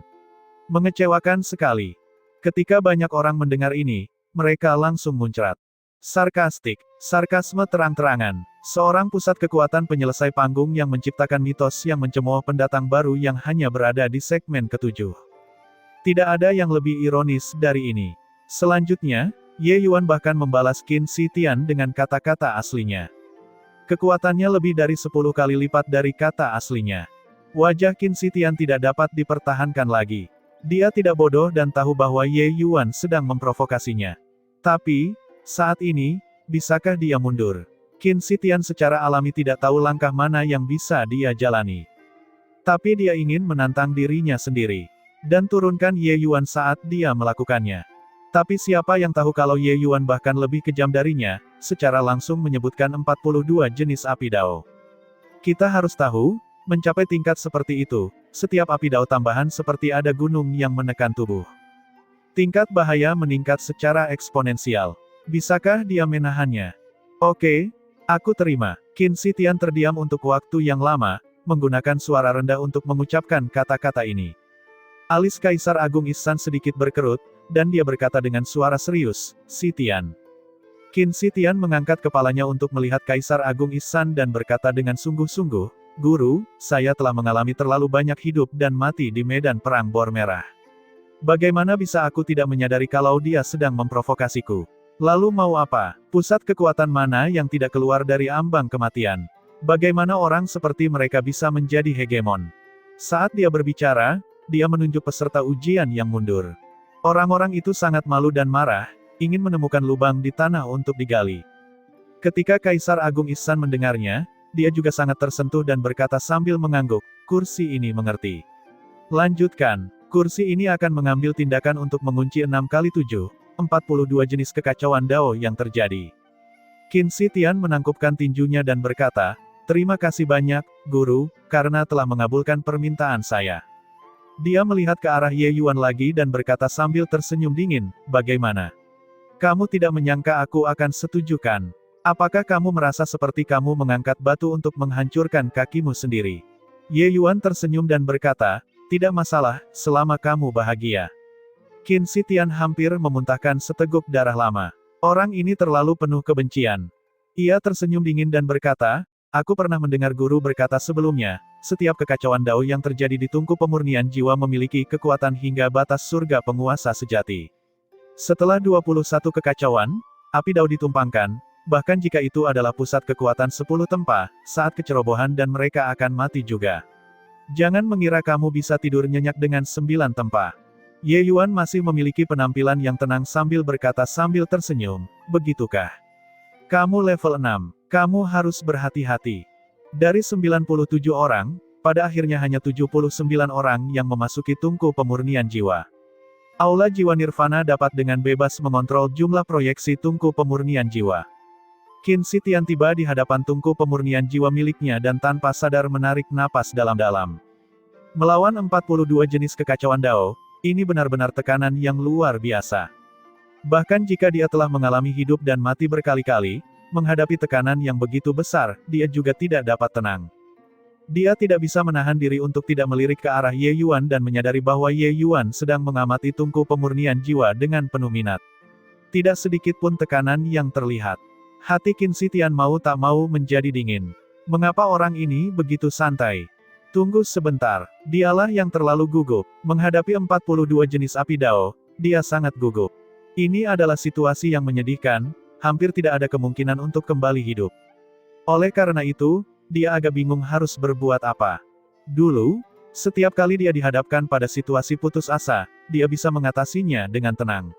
Mengecewakan sekali. Ketika banyak orang mendengar ini, mereka langsung muncrat. Sarkastik, sarkasme terang-terangan. Seorang pusat kekuatan penyelesai panggung yang menciptakan mitos yang mencemooh pendatang baru yang hanya berada di segmen ketujuh. Tidak ada yang lebih ironis dari ini. Selanjutnya, Ye Yuan bahkan membalas Qin Shi Tian dengan kata-kata aslinya. Kekuatannya lebih dari 10 kali lipat dari kata aslinya. Wajah Qin Shi Tian tidak dapat dipertahankan lagi. Dia tidak bodoh dan tahu bahwa Ye Yuan sedang memprovokasinya. Tapi, saat ini, bisakah dia mundur? Qin Shi Tian secara alami tidak tahu langkah mana yang bisa dia jalani. Tapi dia ingin menantang dirinya sendiri. Dan turunkan Ye Yuan saat dia melakukannya. Tapi siapa yang tahu kalau Ye Yuan bahkan lebih kejam darinya, secara langsung menyebutkan 42 jenis api Dao. Kita harus tahu, mencapai tingkat seperti itu, setiap api Dao tambahan seperti ada gunung yang menekan tubuh. Tingkat bahaya meningkat secara eksponensial. Bisakah dia menahannya? Oke, aku terima. Qin Shi Tian terdiam untuk waktu yang lama, menggunakan suara rendah untuk mengucapkan kata-kata ini. Alis Kaisar Agung Ihsan sedikit berkerut, dan dia berkata dengan suara serius, "Shi Tian." Qin Shi Tian mengangkat kepalanya untuk melihat Kaisar Agung Ihsan dan berkata dengan sungguh-sungguh, "Guru, saya telah mengalami terlalu banyak hidup dan mati di medan perang Bor Merah. Bagaimana bisa aku tidak menyadari kalau dia sedang memprovokasiku? Lalu mau apa? Pusat kekuatan mana yang tidak keluar dari ambang kematian? Bagaimana orang seperti mereka bisa menjadi hegemon?" Saat dia berbicara, dia menunjuk peserta ujian yang mundur. Orang-orang itu sangat malu dan marah, ingin menemukan lubang di tanah untuk digali. Ketika Kaisar Agung Ihsan mendengarnya, dia juga sangat tersentuh dan berkata sambil mengangguk, "Kursi ini mengerti. Lanjutkan, kursi ini akan mengambil tindakan untuk mengunci 6 kali 7, 42 jenis kekacauan Dao yang terjadi." Qin Shi Tian menangkupkan tinjunya dan berkata, "Terima kasih banyak, Guru, karena telah mengabulkan permintaan saya." Dia melihat ke arah Ye Yuan lagi dan berkata sambil tersenyum dingin, "Bagaimana? Kamu tidak menyangka aku akan setujukan? Apakah kamu merasa seperti kamu mengangkat batu untuk menghancurkan kakimu sendiri?" Ye Yuan tersenyum dan berkata, "Tidak masalah, selama kamu bahagia." Qin Shi Tian hampir memuntahkan seteguk darah lama. Orang ini terlalu penuh kebencian. Ia tersenyum dingin dan berkata, "Aku pernah mendengar guru berkata sebelumnya, setiap kekacauan Dao yang terjadi di tungku pemurnian jiwa memiliki kekuatan hingga batas surga penguasa sejati. Setelah 21 kekacauan, api Dao ditumpangkan, bahkan jika itu adalah pusat kekuatan 10 tempa, saat kecerobohan dan mereka akan mati juga. Jangan mengira kamu bisa tidur nyenyak dengan 9 tempa." Ye Yuan masih memiliki penampilan yang tenang sambil berkata sambil tersenyum, "Begitukah? Kamu level 6, kamu harus berhati-hati." Dari 97 orang, pada akhirnya hanya 79 orang yang memasuki tungku pemurnian jiwa. Aula jiwa nirvana dapat dengan bebas mengontrol jumlah proyeksi tungku pemurnian jiwa. Qin Shi Tian tiba di hadapan tungku pemurnian jiwa miliknya dan tanpa sadar menarik napas dalam-dalam. Melawan 42 jenis kekacauan Dao, ini benar-benar tekanan yang luar biasa. Bahkan jika dia telah mengalami hidup dan mati berkali-kali, menghadapi tekanan yang begitu besar, dia juga tidak dapat tenang. Dia tidak bisa menahan diri untuk tidak melirik ke arah Ye Yuan dan menyadari bahwa Ye Yuan sedang mengamati tungku pemurnian jiwa dengan penuh minat. Tidak sedikit pun tekanan yang terlihat. Hati Qin Shi Tian mau tak mau menjadi dingin. Mengapa orang ini begitu santai? Tunggu sebentar, dialah yang terlalu gugup. Menghadapi 42 jenis api Dao, dia sangat gugup. Ini adalah situasi yang menyedihkan, hampir tidak ada kemungkinan untuk kembali hidup. Oleh karena itu, dia agak bingung harus berbuat apa. Dulu, setiap kali dia dihadapkan pada situasi putus asa, dia bisa mengatasinya dengan tenang.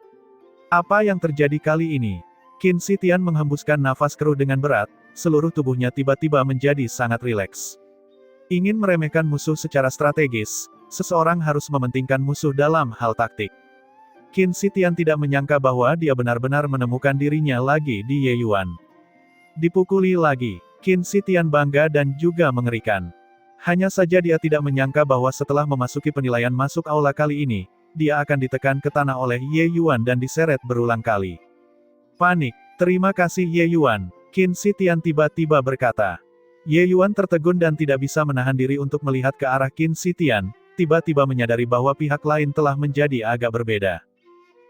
Apa yang terjadi kali ini? Qin Shi Tian menghembuskan nafas keruh dengan berat, seluruh tubuhnya tiba-tiba menjadi sangat rileks. Ingin meremehkan musuh secara strategis, seseorang harus mementingkan musuh dalam hal taktik. Qin Shi Tian tidak menyangka bahwa dia benar-benar menemukan dirinya lagi di Ye Yuan. Dipukuli lagi, Qin Shi Tian bangga dan juga mengerikan. Hanya saja dia tidak menyangka bahwa setelah memasuki penilaian masuk aula kali ini, dia akan ditekan ke tanah oleh Ye Yuan dan diseret berulang kali. Panik, terima kasih Ye Yuan, Qin Shi Tian tiba-tiba berkata. Ye Yuan tertegun dan tidak bisa menahan diri untuk melihat ke arah Qin Shi Tian, tiba-tiba menyadari bahwa pihak lain telah menjadi agak berbeda.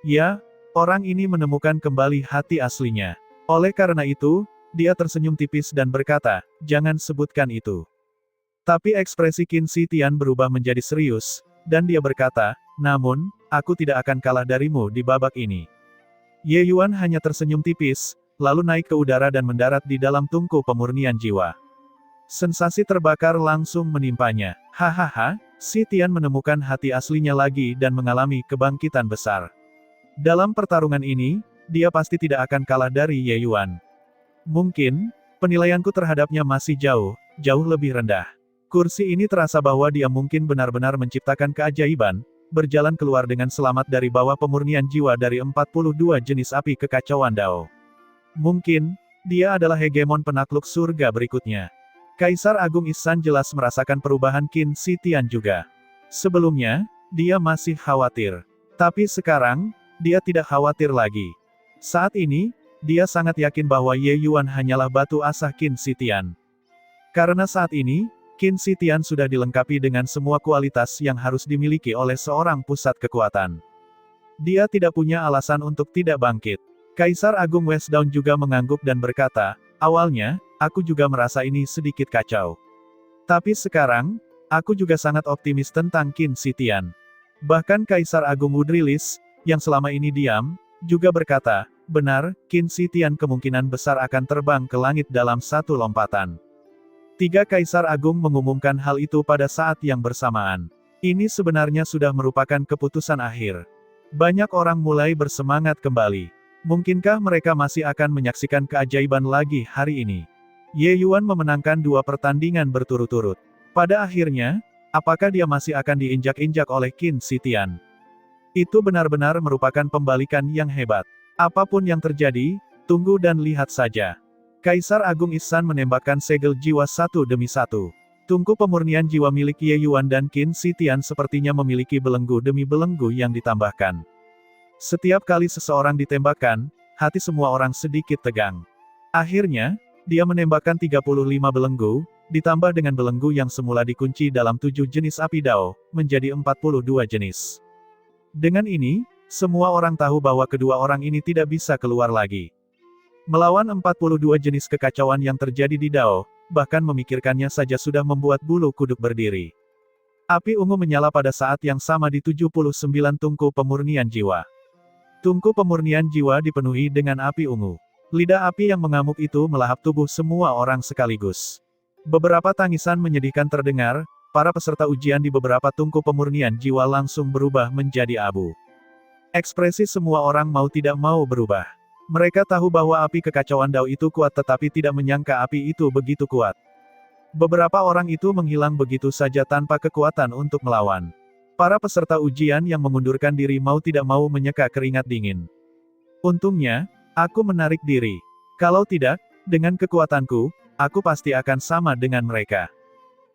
Ya, orang ini menemukan kembali hati aslinya. Oleh karena itu, dia tersenyum tipis dan berkata, jangan sebutkan itu. Tapi ekspresi Qin Shi-Tian berubah menjadi serius, dan dia berkata, namun, aku tidak akan kalah darimu di babak ini. Ye Yuan hanya tersenyum tipis, lalu naik ke udara dan mendarat di dalam tungku pemurnian jiwa. Sensasi terbakar langsung menimpanya. Hahaha, Shi-Tian menemukan hati aslinya lagi dan mengalami kebangkitan besar. Dalam pertarungan ini, dia pasti tidak akan kalah dari Ye Yuan. Mungkin, penilaianku terhadapnya masih jauh lebih rendah. Kursi ini terasa bahwa dia mungkin benar-benar menciptakan keajaiban, berjalan keluar dengan selamat dari bawah pemurnian jiwa dari 42 jenis api kekacauan Dao. Mungkin, dia adalah hegemon penakluk surga berikutnya. Kaisar Agung Ihsan jelas merasakan perubahan Qin Shi-Tian juga. Sebelumnya, dia masih khawatir. Tapi sekarang, dia tidak khawatir lagi. Saat ini, dia sangat yakin bahwa Ye Yuan hanyalah batu asah Qin Shi-Tian. Karena saat ini, Qin Shi-Tian sudah dilengkapi dengan semua kualitas yang harus dimiliki oleh seorang pusat kekuatan. Dia tidak punya alasan untuk tidak bangkit. Kaisar Agung Westdawn juga mengangguk dan berkata, awalnya, aku juga merasa ini sedikit kacau. Tapi sekarang, aku juga sangat optimis tentang Qin Shi-Tian. Bahkan Kaisar Agung Woodrilis, yang selama ini diam, juga berkata, benar, Qin Shi-Tian kemungkinan besar akan terbang ke langit dalam satu lompatan. Tiga Kaisar Agung mengumumkan hal itu pada saat yang bersamaan. Ini sebenarnya sudah merupakan keputusan akhir. Banyak orang mulai bersemangat kembali. Mungkinkah mereka masih akan menyaksikan keajaiban lagi hari ini? Ye Yuan memenangkan 2 pertandingan berturut-turut. Pada akhirnya, apakah dia masih akan diinjak-injak oleh Qin Shi-Tian? Itu benar-benar merupakan pembalikan yang hebat. Apapun yang terjadi, tunggu dan lihat saja. Kaisar Agung Ihsan menembakkan segel jiwa satu demi satu. Tungku pemurnian jiwa milik Ye Yuan dan Qin Shi-Tian sepertinya memiliki belenggu demi belenggu yang ditambahkan. Setiap kali seseorang ditembakkan, hati semua orang sedikit tegang. Akhirnya, dia menembakkan 35 belenggu, ditambah dengan belenggu yang semula dikunci dalam 7 jenis api Dao, menjadi 42 jenis. Dengan ini, semua orang tahu bahwa kedua orang ini tidak bisa keluar lagi. Melawan 42 jenis kekacauan yang terjadi di Dao, bahkan memikirkannya saja sudah membuat bulu kuduk berdiri. Api ungu menyala pada saat yang sama di 79 tungku pemurnian jiwa. Tungku pemurnian jiwa dipenuhi dengan api ungu. Lidah api yang mengamuk itu melahap tubuh semua orang sekaligus. Beberapa tangisan menyedihkan terdengar, para peserta ujian di beberapa tungku pemurnian jiwa langsung berubah menjadi abu. Ekspresi semua orang mau tidak mau berubah. Mereka tahu bahwa api kekacauan Dao itu kuat tetapi tidak menyangka api itu begitu kuat. Beberapa orang itu menghilang begitu saja tanpa kekuatan untuk melawan. Para peserta ujian yang mengundurkan diri mau tidak mau menyeka keringat dingin. Untungnya, aku menarik diri. Kalau tidak, Dengan kekuatanku, aku pasti akan sama dengan mereka.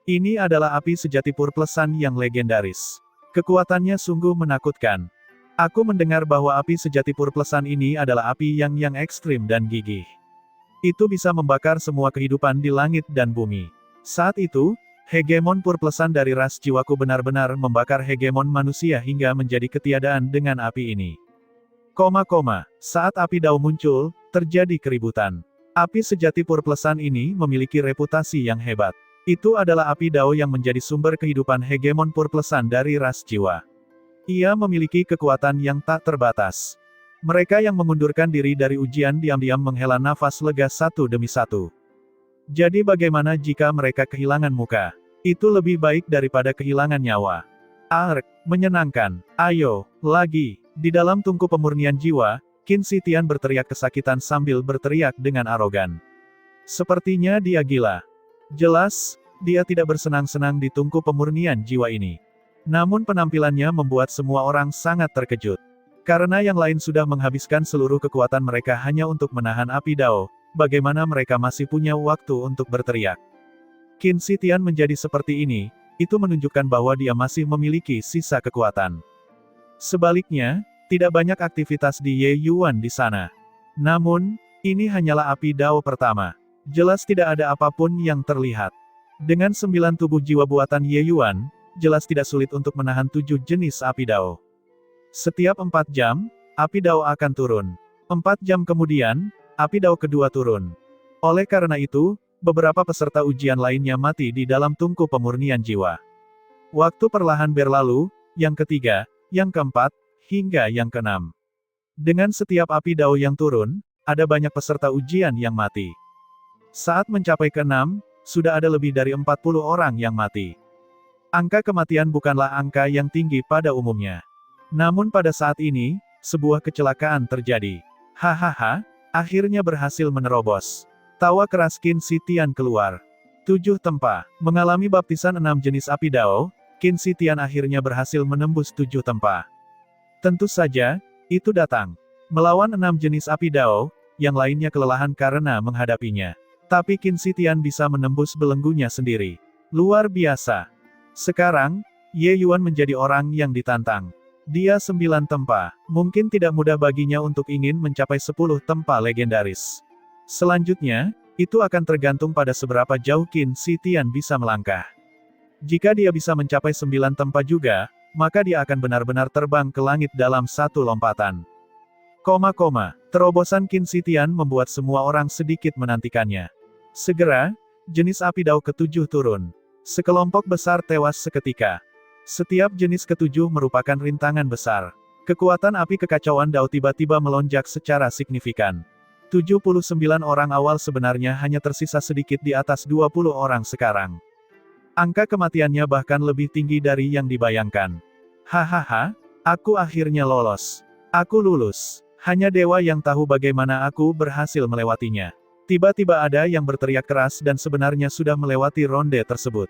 Ini adalah api sejati purplesan yang legendaris. Kekuatannya sungguh menakutkan. Aku mendengar bahwa api sejati purplesan ini adalah api yang ekstrim dan gigih. Itu bisa membakar semua kehidupan di langit dan bumi. Saat itu, hegemon purplesan dari ras jiwaku benar-benar membakar hegemon manusia hingga menjadi ketiadaan dengan api ini. Saat api Dao muncul, terjadi keributan. Api sejati purplesan ini memiliki reputasi yang hebat. Itu adalah api Dao yang menjadi sumber kehidupan hegemon purplesan dari ras jiwa. Ia memiliki kekuatan yang tak terbatas. Mereka yang mengundurkan diri dari ujian diam-diam menghela nafas lega satu demi satu. Jadi bagaimana jika mereka kehilangan muka? Itu lebih baik daripada kehilangan nyawa. Ark, menyenangkan. Ayo, lagi. Di dalam tungku pemurnian jiwa, Qin Shi Tian berteriak kesakitan sambil berteriak dengan arogan. Sepertinya dia gila. Jelas, dia tidak bersenang-senang di tungku pemurnian jiwa ini. Namun penampilannya membuat semua orang sangat terkejut. Karena yang lain sudah menghabiskan seluruh kekuatan mereka hanya untuk menahan api Dao, bagaimana mereka masih punya waktu untuk berteriak. Qin Shi Tian menjadi seperti ini, itu menunjukkan bahwa dia masih memiliki sisa kekuatan. Sebaliknya, tidak banyak aktivitas di Ye Yuan di sana. Namun, ini hanyalah api Dao pertama. Jelas tidak ada apapun yang terlihat. Dengan 9 tubuh jiwa buatan Ye Yuan, jelas tidak sulit untuk menahan 7 jenis api Dao. Setiap 4 jam, api Dao akan turun. 4 jam kemudian, api Dao kedua turun. Oleh karena itu, beberapa peserta ujian lainnya mati di dalam tungku pemurnian jiwa. Waktu perlahan berlalu, yang ketiga, yang keempat, hingga yang keenam. Dengan setiap api Dao yang turun, ada banyak peserta ujian yang mati. Saat mencapai ke-6, sudah ada lebih dari 40 orang yang mati. Angka kematian bukanlah angka yang tinggi pada umumnya. Namun pada saat ini, sebuah kecelakaan terjadi. Hahaha, akhirnya berhasil menerobos. Tawa keras Qin Shi Tian keluar. 7 tempa. Mengalami baptisan 6 jenis api Dao, Qin Shi Tian akhirnya berhasil menembus 7 tempa. Tentu saja, itu datang melawan 6 jenis api Dao, yang lainnya kelelahan karena menghadapinya. Tapi Qin Shi Tian bisa menembus belenggunya sendiri. Luar biasa. Sekarang, Ye Yuan menjadi orang yang ditantang. Dia 9 tempa. Mungkin tidak mudah baginya untuk ingin mencapai 10 tempa legendaris. Selanjutnya, itu akan tergantung pada seberapa jauh Qin Shi Tian bisa melangkah. Jika dia bisa mencapai 9 tempa juga, maka dia akan benar-benar terbang ke langit dalam satu lompatan. Terobosan Qin Shi Tian membuat semua orang sedikit menantikannya. Segera, jenis api Dao ke-7 turun. Sekelompok besar tewas seketika. Setiap jenis ke-7 merupakan rintangan besar. Kekuatan api kekacauan Dao tiba-tiba melonjak secara signifikan. 79 orang awal sebenarnya hanya tersisa sedikit di atas 20 orang sekarang. Angka kematiannya bahkan lebih tinggi dari yang dibayangkan. Hahaha, aku akhirnya lolos. Aku lulus. Hanya dewa yang tahu bagaimana aku berhasil melewatinya. Tiba-tiba ada yang berteriak keras dan sebenarnya sudah melewati ronde tersebut.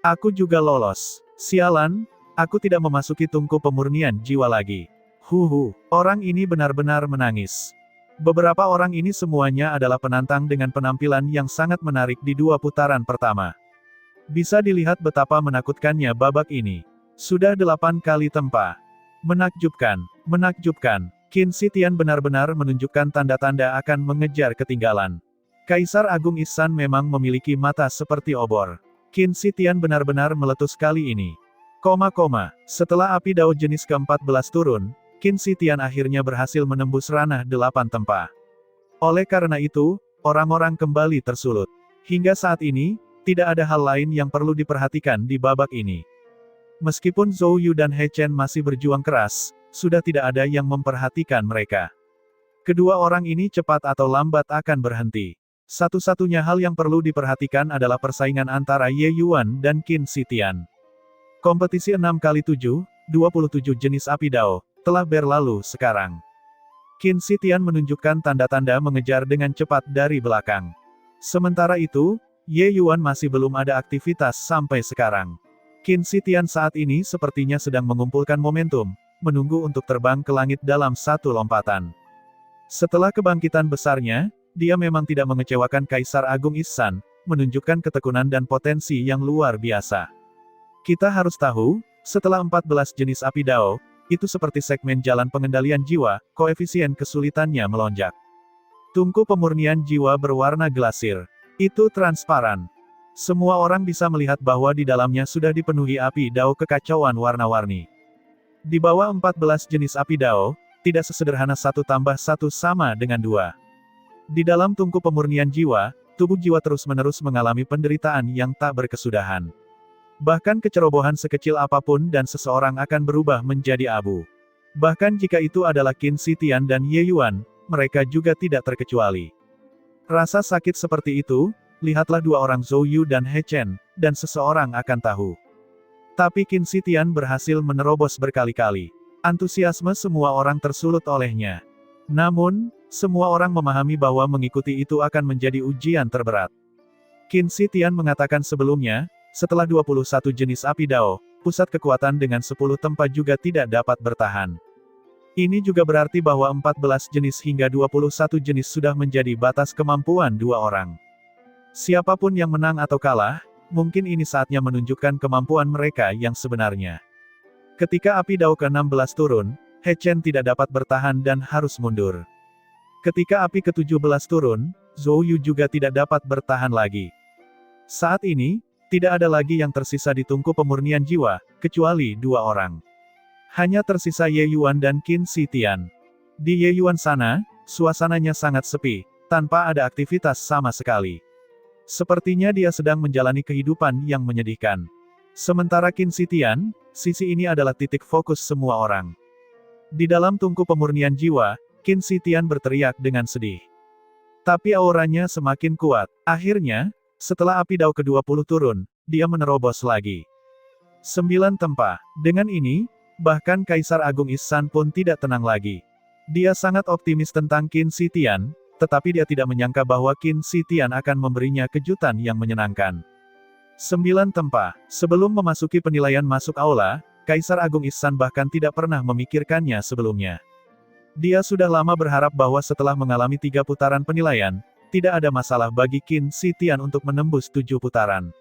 Aku juga lolos. Sialan, aku tidak memasuki tungku pemurnian jiwa lagi. Orang ini benar-benar menangis. Beberapa orang ini semuanya adalah penantang dengan penampilan yang sangat menarik di 2 putaran pertama. Bisa dilihat betapa menakutkannya babak ini. Sudah 8 kali tempa. Menakjubkan. Qin Shi Tian benar-benar menunjukkan tanda-tanda akan mengejar ketinggalan. Kaisar Agung Ihsan memang memiliki mata seperti obor. Qin Shi Tian benar-benar meletus kali ini. Setelah api Dao jenis ke-14 turun, Qin Shi Tian akhirnya berhasil menembus ranah 8 tempa. Oleh karena itu, orang-orang kembali tersulut. Hingga saat ini, tidak ada hal lain yang perlu diperhatikan di babak ini. Meskipun Zhou Yu dan He Chen masih berjuang keras, sudah tidak ada yang memperhatikan mereka. Kedua orang ini cepat atau lambat akan berhenti. Satu-satunya hal yang perlu diperhatikan adalah persaingan antara Ye Yuan dan Qin Shi Tian. Kompetisi 6x7, 27 jenis api Dao, telah berlalu sekarang. Qin Shi Tian menunjukkan tanda-tanda mengejar dengan cepat dari belakang. Sementara itu, Ye Yuan masih belum ada aktivitas sampai sekarang. Qin Shi Tian saat ini sepertinya sedang mengumpulkan momentum, menunggu untuk terbang ke langit dalam satu lompatan. Setelah kebangkitan besarnya, dia memang tidak mengecewakan Kaisar Agung Ihsan, menunjukkan ketekunan dan potensi yang luar biasa. Kita harus tahu, setelah 14 jenis api Dao, itu seperti segmen jalan pengendalian jiwa, koefisien kesulitannya melonjak. Tungku pemurnian jiwa berwarna glasir. Itu transparan. Semua orang bisa melihat bahwa di dalamnya sudah dipenuhi api Dao kekacauan warna-warni. Di bawah 14 jenis api Dao, tidak sesederhana 1 tambah 1 sama dengan 2. Di dalam tungku pemurnian jiwa, tubuh jiwa terus-menerus mengalami penderitaan yang tak berkesudahan. Bahkan kecerobohan sekecil apapun dan seseorang akan berubah menjadi abu. Bahkan jika itu adalah Qin Shi Tian dan Ye Yuan, mereka juga tidak terkecuali. Rasa sakit seperti itu, lihatlah 2 orang Zhou Yu dan He Chen, dan seseorang akan tahu. Tapi Qin Shi Tian berhasil menerobos berkali-kali. Antusiasme semua orang tersulut olehnya. Namun, semua orang memahami bahwa mengikuti itu akan menjadi ujian terberat. Qin Shi Tian mengatakan sebelumnya, setelah 21 jenis api Dao, pusat kekuatan dengan 10 tempat juga tidak dapat bertahan. Ini juga berarti bahwa 14 jenis hingga 21 jenis sudah menjadi batas kemampuan 2 orang. Siapapun yang menang atau kalah, mungkin ini saatnya menunjukkan kemampuan mereka yang sebenarnya. Ketika api Dao ke-16 turun, He Chen tidak dapat bertahan dan harus mundur. Ketika api ke-17 turun, Zhou Yu juga tidak dapat bertahan lagi. Saat ini, tidak ada lagi yang tersisa di tungku pemurnian jiwa, kecuali 2 orang. Hanya tersisa Ye Yuan dan Qin Shi Tian. Di Ye Yuan sana, suasananya sangat sepi, tanpa ada aktivitas sama sekali. Sepertinya dia sedang menjalani kehidupan yang menyedihkan. Sementara Qin Shi Tian, sisi ini adalah titik fokus semua orang. Di dalam tungku pemurnian jiwa, Qin Shi Tian berteriak dengan sedih. Tapi auranya semakin kuat. Akhirnya, setelah api Dao ke-20 turun, dia menerobos lagi. 9 tempa. Dengan ini, bahkan Kaisar Agung Ihsan pun tidak tenang lagi. Dia sangat optimis tentang Qin Shi Tian, tetapi dia tidak menyangka bahwa Qin Shi Tian akan memberinya kejutan yang menyenangkan. 9 tempa. Sebelum memasuki penilaian masuk aula, Kaisar Agung Ihsan bahkan tidak pernah memikirkannya sebelumnya. Dia sudah lama berharap bahwa setelah mengalami 3 putaran penilaian, tidak ada masalah bagi Qin Shi Tian untuk menembus 7 putaran.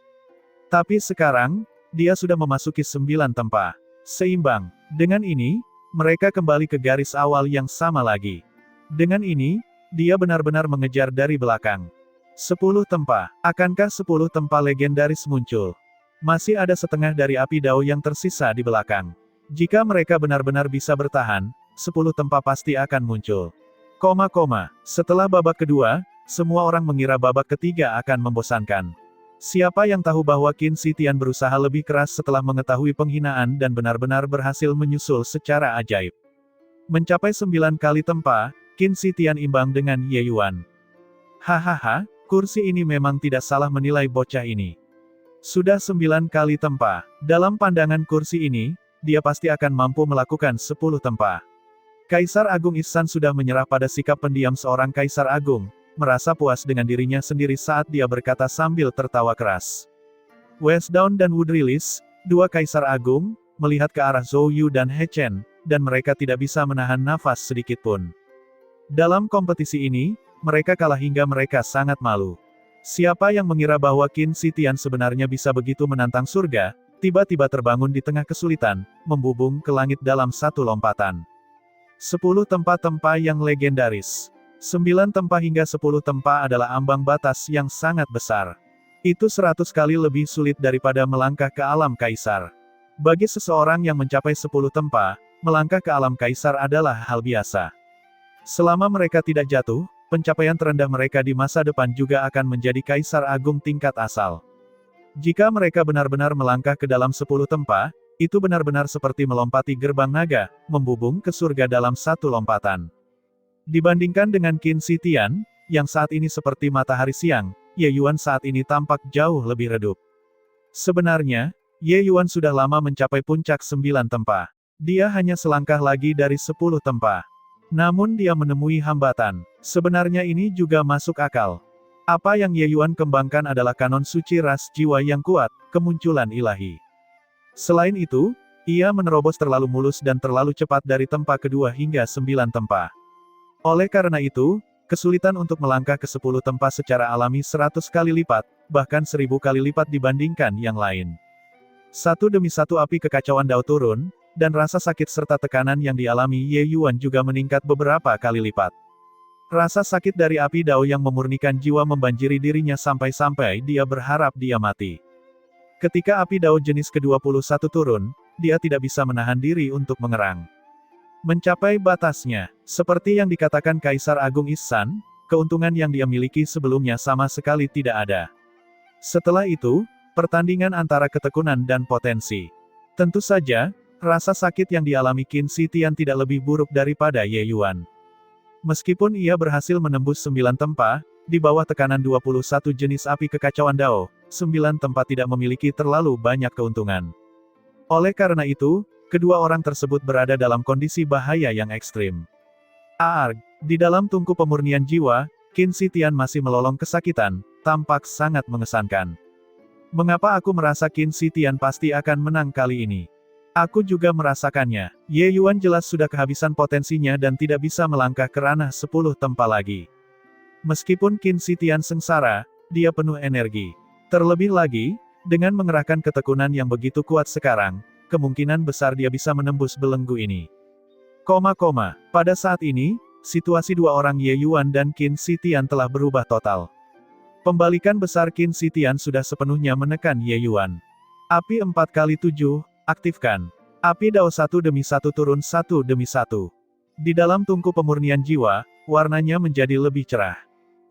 Tapi sekarang, dia sudah memasuki 9 tempa. Seimbang. Dengan ini, mereka kembali ke garis awal yang sama lagi. Dengan ini, dia benar-benar mengejar dari belakang. 10 tempa. Akankah 10 tempa legendaris muncul? Masih ada setengah dari api Dao yang tersisa di belakang. Jika mereka benar-benar bisa bertahan, 10 tempa pasti akan muncul. Setelah babak kedua, semua orang mengira babak ketiga akan membosankan. Siapa yang tahu bahwa Qin Shi Tian berusaha lebih keras setelah mengetahui penghinaan dan benar-benar berhasil menyusul secara ajaib. Mencapai 9 kali tempa, Qin Shi Tian imbang dengan Ye Yuan. Hahaha, kursi ini memang tidak salah menilai bocah ini. Sudah 9 kali tempa. Dalam pandangan kursi ini, dia pasti akan mampu melakukan 10 tempa. Kaisar Agung Ihsan sudah menyerah pada sikap pendiam seorang Kaisar Agung, merasa puas dengan dirinya sendiri saat dia berkata sambil tertawa keras. Westdown dan Woodrillis, 2 Kaisar Agung, melihat ke arah Zhou Yu dan He Chen, dan mereka tidak bisa menahan nafas sedikitpun. Dalam kompetisi ini, mereka kalah hingga mereka sangat malu. Siapa yang mengira bahwa Qin Shi Tian sebenarnya bisa begitu menantang surga, tiba-tiba terbangun di tengah kesulitan, membubung ke langit dalam 1 lompatan. 10 tempa-tempa yang legendaris. 9 tempa hingga 10 tempa adalah ambang batas yang sangat besar. Itu 100 kali lebih sulit daripada melangkah ke alam kaisar. Bagi seseorang yang mencapai 10 tempa, melangkah ke alam kaisar adalah hal biasa. Selama mereka tidak jatuh, pencapaian terendah mereka di masa depan juga akan menjadi Kaisar Agung tingkat asal. Jika mereka benar-benar melangkah ke dalam 10 tempa, itu benar-benar seperti melompati gerbang naga, membubung ke surga dalam 1 lompatan. Dibandingkan dengan Qin Shi Tian, yang saat ini seperti matahari siang, Ye Yuan saat ini tampak jauh lebih redup. Sebenarnya, Ye Yuan sudah lama mencapai puncak 9 tempa. Dia hanya selangkah lagi dari 10 tempa. Namun dia menemui hambatan. Sebenarnya ini juga masuk akal. Apa yang Ye Yuan kembangkan adalah kanon suci ras jiwa yang kuat, kemunculan ilahi. Selain itu, ia menerobos terlalu mulus dan terlalu cepat dari tempa kedua hingga 9 tempa. Oleh karena itu, Kesulitan untuk melangkah ke 10 tempat secara alami 100 kali lipat, bahkan 1000 kali lipat dibandingkan yang lain. Satu demi satu api kekacauan Dao turun, dan rasa sakit serta tekanan yang dialami Ye Yuan juga meningkat beberapa kali lipat. Rasa sakit dari api Dao yang memurnikan jiwa membanjiri dirinya sampai-sampai dia berharap dia mati. Ketika api Dao jenis ke-21 turun, dia tidak bisa menahan diri untuk mengerang. Mencapai batasnya, seperti yang dikatakan Kaisar Agung Ihsan, keuntungan yang dia miliki sebelumnya sama sekali tidak ada. Setelah itu, pertandingan antara ketekunan dan potensi. Tentu saja, rasa sakit yang dialami Qin Shi Tian tidak lebih buruk daripada Ye Yuan. Meskipun ia berhasil menembus 9 tempa, di bawah tekanan 21 jenis api kekacauan Dao, 9 tempat tidak memiliki terlalu banyak keuntungan. Oleh karena itu, kedua orang tersebut berada dalam kondisi bahaya yang ekstrim. Arg, di dalam tungku pemurnian jiwa, Qin Shi Tian masih melolong kesakitan, tampak sangat mengesankan. Mengapa aku merasa Qin Shi Tian pasti akan menang kali ini? Aku juga merasakannya. Ye Yuan jelas sudah kehabisan potensinya dan tidak bisa melangkah ke ranah 10 tempa lagi. Meskipun Qin Shi Tian sengsara, dia penuh energi. Terlebih lagi, dengan mengerahkan ketekunan yang begitu kuat sekarang, kemungkinan besar dia bisa menembus belenggu ini. Pada saat ini, situasi dua orang Ye Yuan dan Qin Shi Tian telah berubah total. Pembalikan besar Qin Shi Tian sudah sepenuhnya menekan Ye Yuan. Api 4x7, aktifkan. Api Dao satu demi satu turun satu demi satu. Di dalam tungku pemurnian jiwa, warnanya menjadi lebih cerah.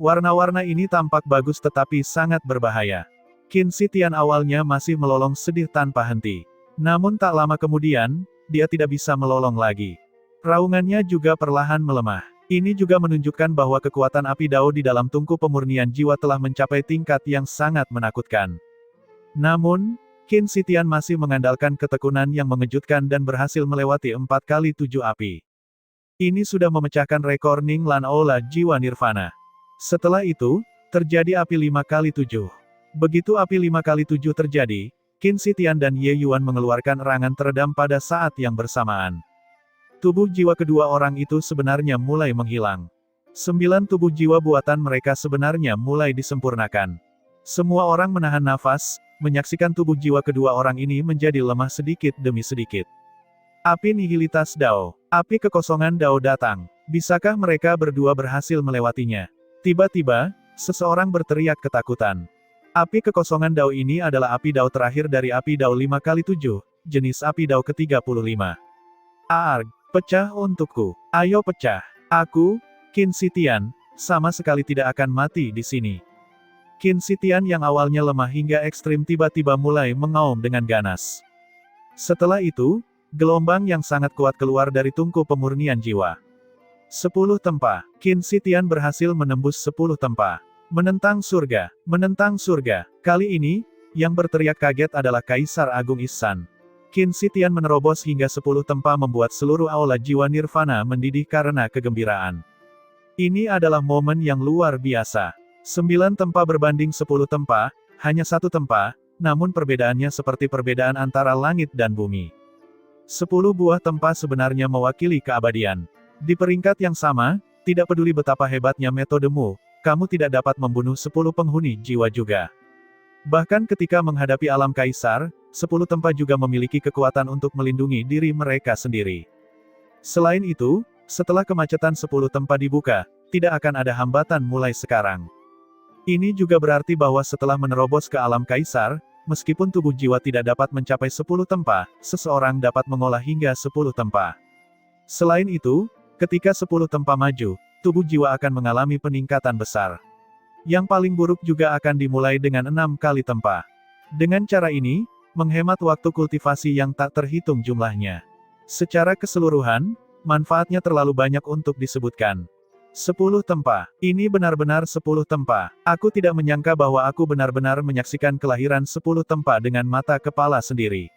Warna-warna ini tampak bagus tetapi sangat berbahaya. Qin Shi Tian awalnya masih melolong sedih tanpa henti. Namun tak lama kemudian, dia tidak bisa melolong lagi. Raungannya juga perlahan melemah. Ini juga menunjukkan bahwa kekuatan api Dao di dalam tungku pemurnian jiwa telah mencapai tingkat yang sangat menakutkan. Namun, Qin Shi Tian masih mengandalkan ketekunan yang mengejutkan dan berhasil melewati 4x7 api. Ini sudah memecahkan rekor Ning Lan Aula Jiwa Nirvana. Setelah itu, terjadi api 5x7. Begitu api 5x7 terjadi, Qin Shi Tian dan Ye Yuan mengeluarkan erangan teredam pada saat yang bersamaan. Tubuh jiwa kedua orang itu sebenarnya mulai menghilang. 9 tubuh jiwa buatan mereka sebenarnya mulai disempurnakan. Semua orang menahan nafas, menyaksikan tubuh jiwa kedua orang ini menjadi lemah sedikit demi sedikit. Api nihilitas Dao, api kekosongan Dao datang. Bisakah mereka berdua berhasil melewatinya? Tiba-tiba, seseorang berteriak ketakutan. Api kekosongan Dao ini adalah api Dao terakhir dari api Dao 5x7, jenis api Dao ke-35. Arg, pecah untukku. Ayo pecah. Aku, Qin Shi Tian, sama sekali tidak akan mati di sini. Qin Shi Tian yang awalnya lemah hingga ekstrim tiba-tiba mulai mengaum dengan ganas. Setelah itu, gelombang yang sangat kuat keluar dari tungku pemurnian jiwa. 10 tempa. Qin Shi Tian berhasil menembus 10 tempa. Menentang surga. Menentang surga. Kali ini, yang berteriak kaget adalah Kaisar Agung Ihsan. Qin Shi Tian menerobos hingga 10 tempa membuat seluruh aula jiwa nirvana mendidih karena kegembiraan. Ini adalah momen yang luar biasa. 9 tempa berbanding 10 tempa, hanya 1 tempa, namun perbedaannya seperti perbedaan antara langit dan bumi. 10 buah tempa sebenarnya mewakili keabadian. Di peringkat yang sama, tidak peduli betapa hebatnya metodemu, kamu tidak dapat membunuh 10 penghuni jiwa juga. Bahkan ketika menghadapi alam kaisar, 10 tempa juga memiliki kekuatan untuk melindungi diri mereka sendiri. Selain itu, setelah kemacetan 10 tempa dibuka, tidak akan ada hambatan mulai sekarang. Ini juga berarti bahwa setelah menerobos ke alam kaisar, meskipun tubuh jiwa tidak dapat mencapai 10 tempa, seseorang dapat mengolah hingga 10 tempa. Selain itu, ketika 10 tempa maju, tubuh jiwa akan mengalami peningkatan besar. Yang paling buruk juga akan dimulai dengan 6 kali tempa. Dengan cara ini, menghemat waktu kultivasi yang tak terhitung jumlahnya. Secara keseluruhan, manfaatnya terlalu banyak untuk disebutkan. 10 tempa. Ini benar-benar 10 tempa. Aku tidak menyangka bahwa aku benar-benar menyaksikan kelahiran 10 tempa dengan mata kepala sendiri.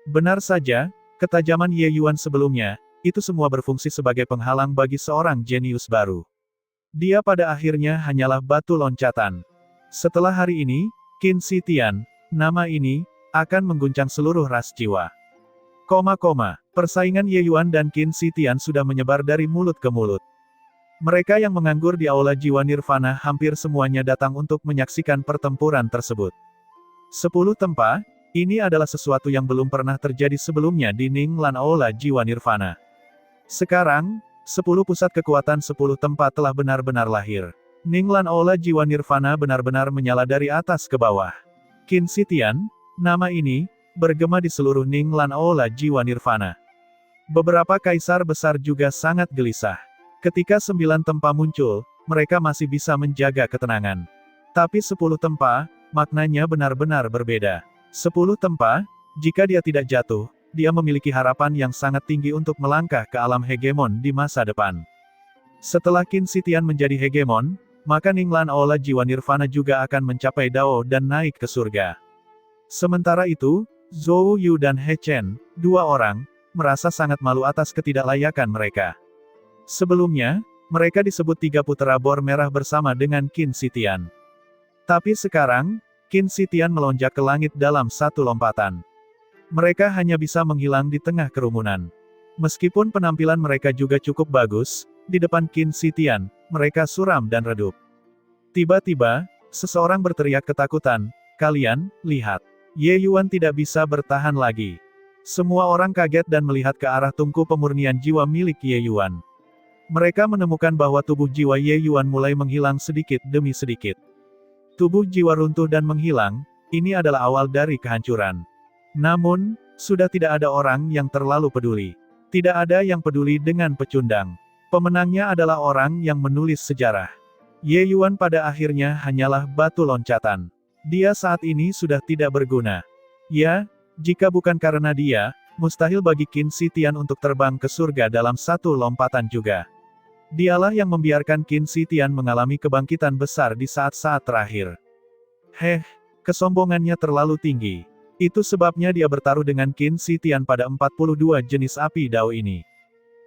Benar saja, ketajaman Ye Yuan sebelumnya, itu semua berfungsi sebagai penghalang bagi seorang jenius baru. Dia pada akhirnya hanyalah batu loncatan. Setelah hari ini, Qin Shi Tian, nama ini, akan mengguncang seluruh ras jiwa. Persaingan Ye Yuan dan Qin Shi Tian sudah menyebar dari mulut ke mulut. Mereka yang menganggur di Aula Jiwa Nirvana hampir semuanya datang untuk menyaksikan pertempuran tersebut. 10 tempa, ini adalah sesuatu yang belum pernah terjadi sebelumnya di Ninglan Aula Jiwa Nirvana. Sekarang, 10 pusat kekuatan 10 tempat telah benar-benar lahir. Ninglan Aula Jiwa Nirvana benar-benar menyala dari atas ke bawah. Qin Shi Tian, nama ini, bergema di seluruh Ninglan Aula Jiwa Nirvana. Beberapa kaisar besar juga sangat gelisah. Ketika 9 tempa muncul, mereka masih bisa menjaga ketenangan. Tapi 10 tempa, maknanya benar-benar berbeda. 10 tempa, jika dia tidak jatuh, dia memiliki harapan yang sangat tinggi untuk melangkah ke alam hegemon di masa depan. Setelah Qin Shi Tian menjadi hegemon, maka Ninglan Aula Jiwa Nirvana juga akan mencapai Dao dan naik ke surga. Sementara itu, Zhou Yu dan He Chen, 2 orang, merasa sangat malu atas ketidaklayakan mereka. Sebelumnya, mereka disebut 3 putera bor merah bersama dengan Qin Shi Tian. Tapi sekarang, Qin Shi Tian melonjak ke langit dalam satu lompatan. Mereka hanya bisa menghilang di tengah kerumunan. Meskipun penampilan mereka juga cukup bagus, di depan Qin Shi Tian, mereka suram dan redup. Tiba-tiba, seseorang berteriak ketakutan, "Kalian, lihat! Ye Yuan tidak bisa bertahan lagi." Semua orang kaget dan melihat ke arah tungku pemurnian jiwa milik Ye Yuan. Mereka menemukan bahwa tubuh jiwa Ye Yuan mulai menghilang sedikit demi sedikit. Tubuh jiwa runtuh dan menghilang, ini adalah awal dari kehancuran. Namun, sudah tidak ada orang yang terlalu peduli. Tidak ada yang peduli dengan pecundang. Pemenangnya adalah orang yang menulis sejarah. Ye Yuan pada akhirnya hanyalah batu loncatan. Dia saat ini sudah tidak berguna. Ya, jika bukan karena dia, mustahil bagi Qin Shi Tian untuk terbang ke surga dalam satu lompatan juga. Dialah yang membiarkan Qin Shi Tian mengalami kebangkitan besar di saat-saat terakhir. Kesombongannya terlalu tinggi. Itu sebabnya dia bertaruh dengan Qin Shi Tian pada 42 jenis api Dao ini.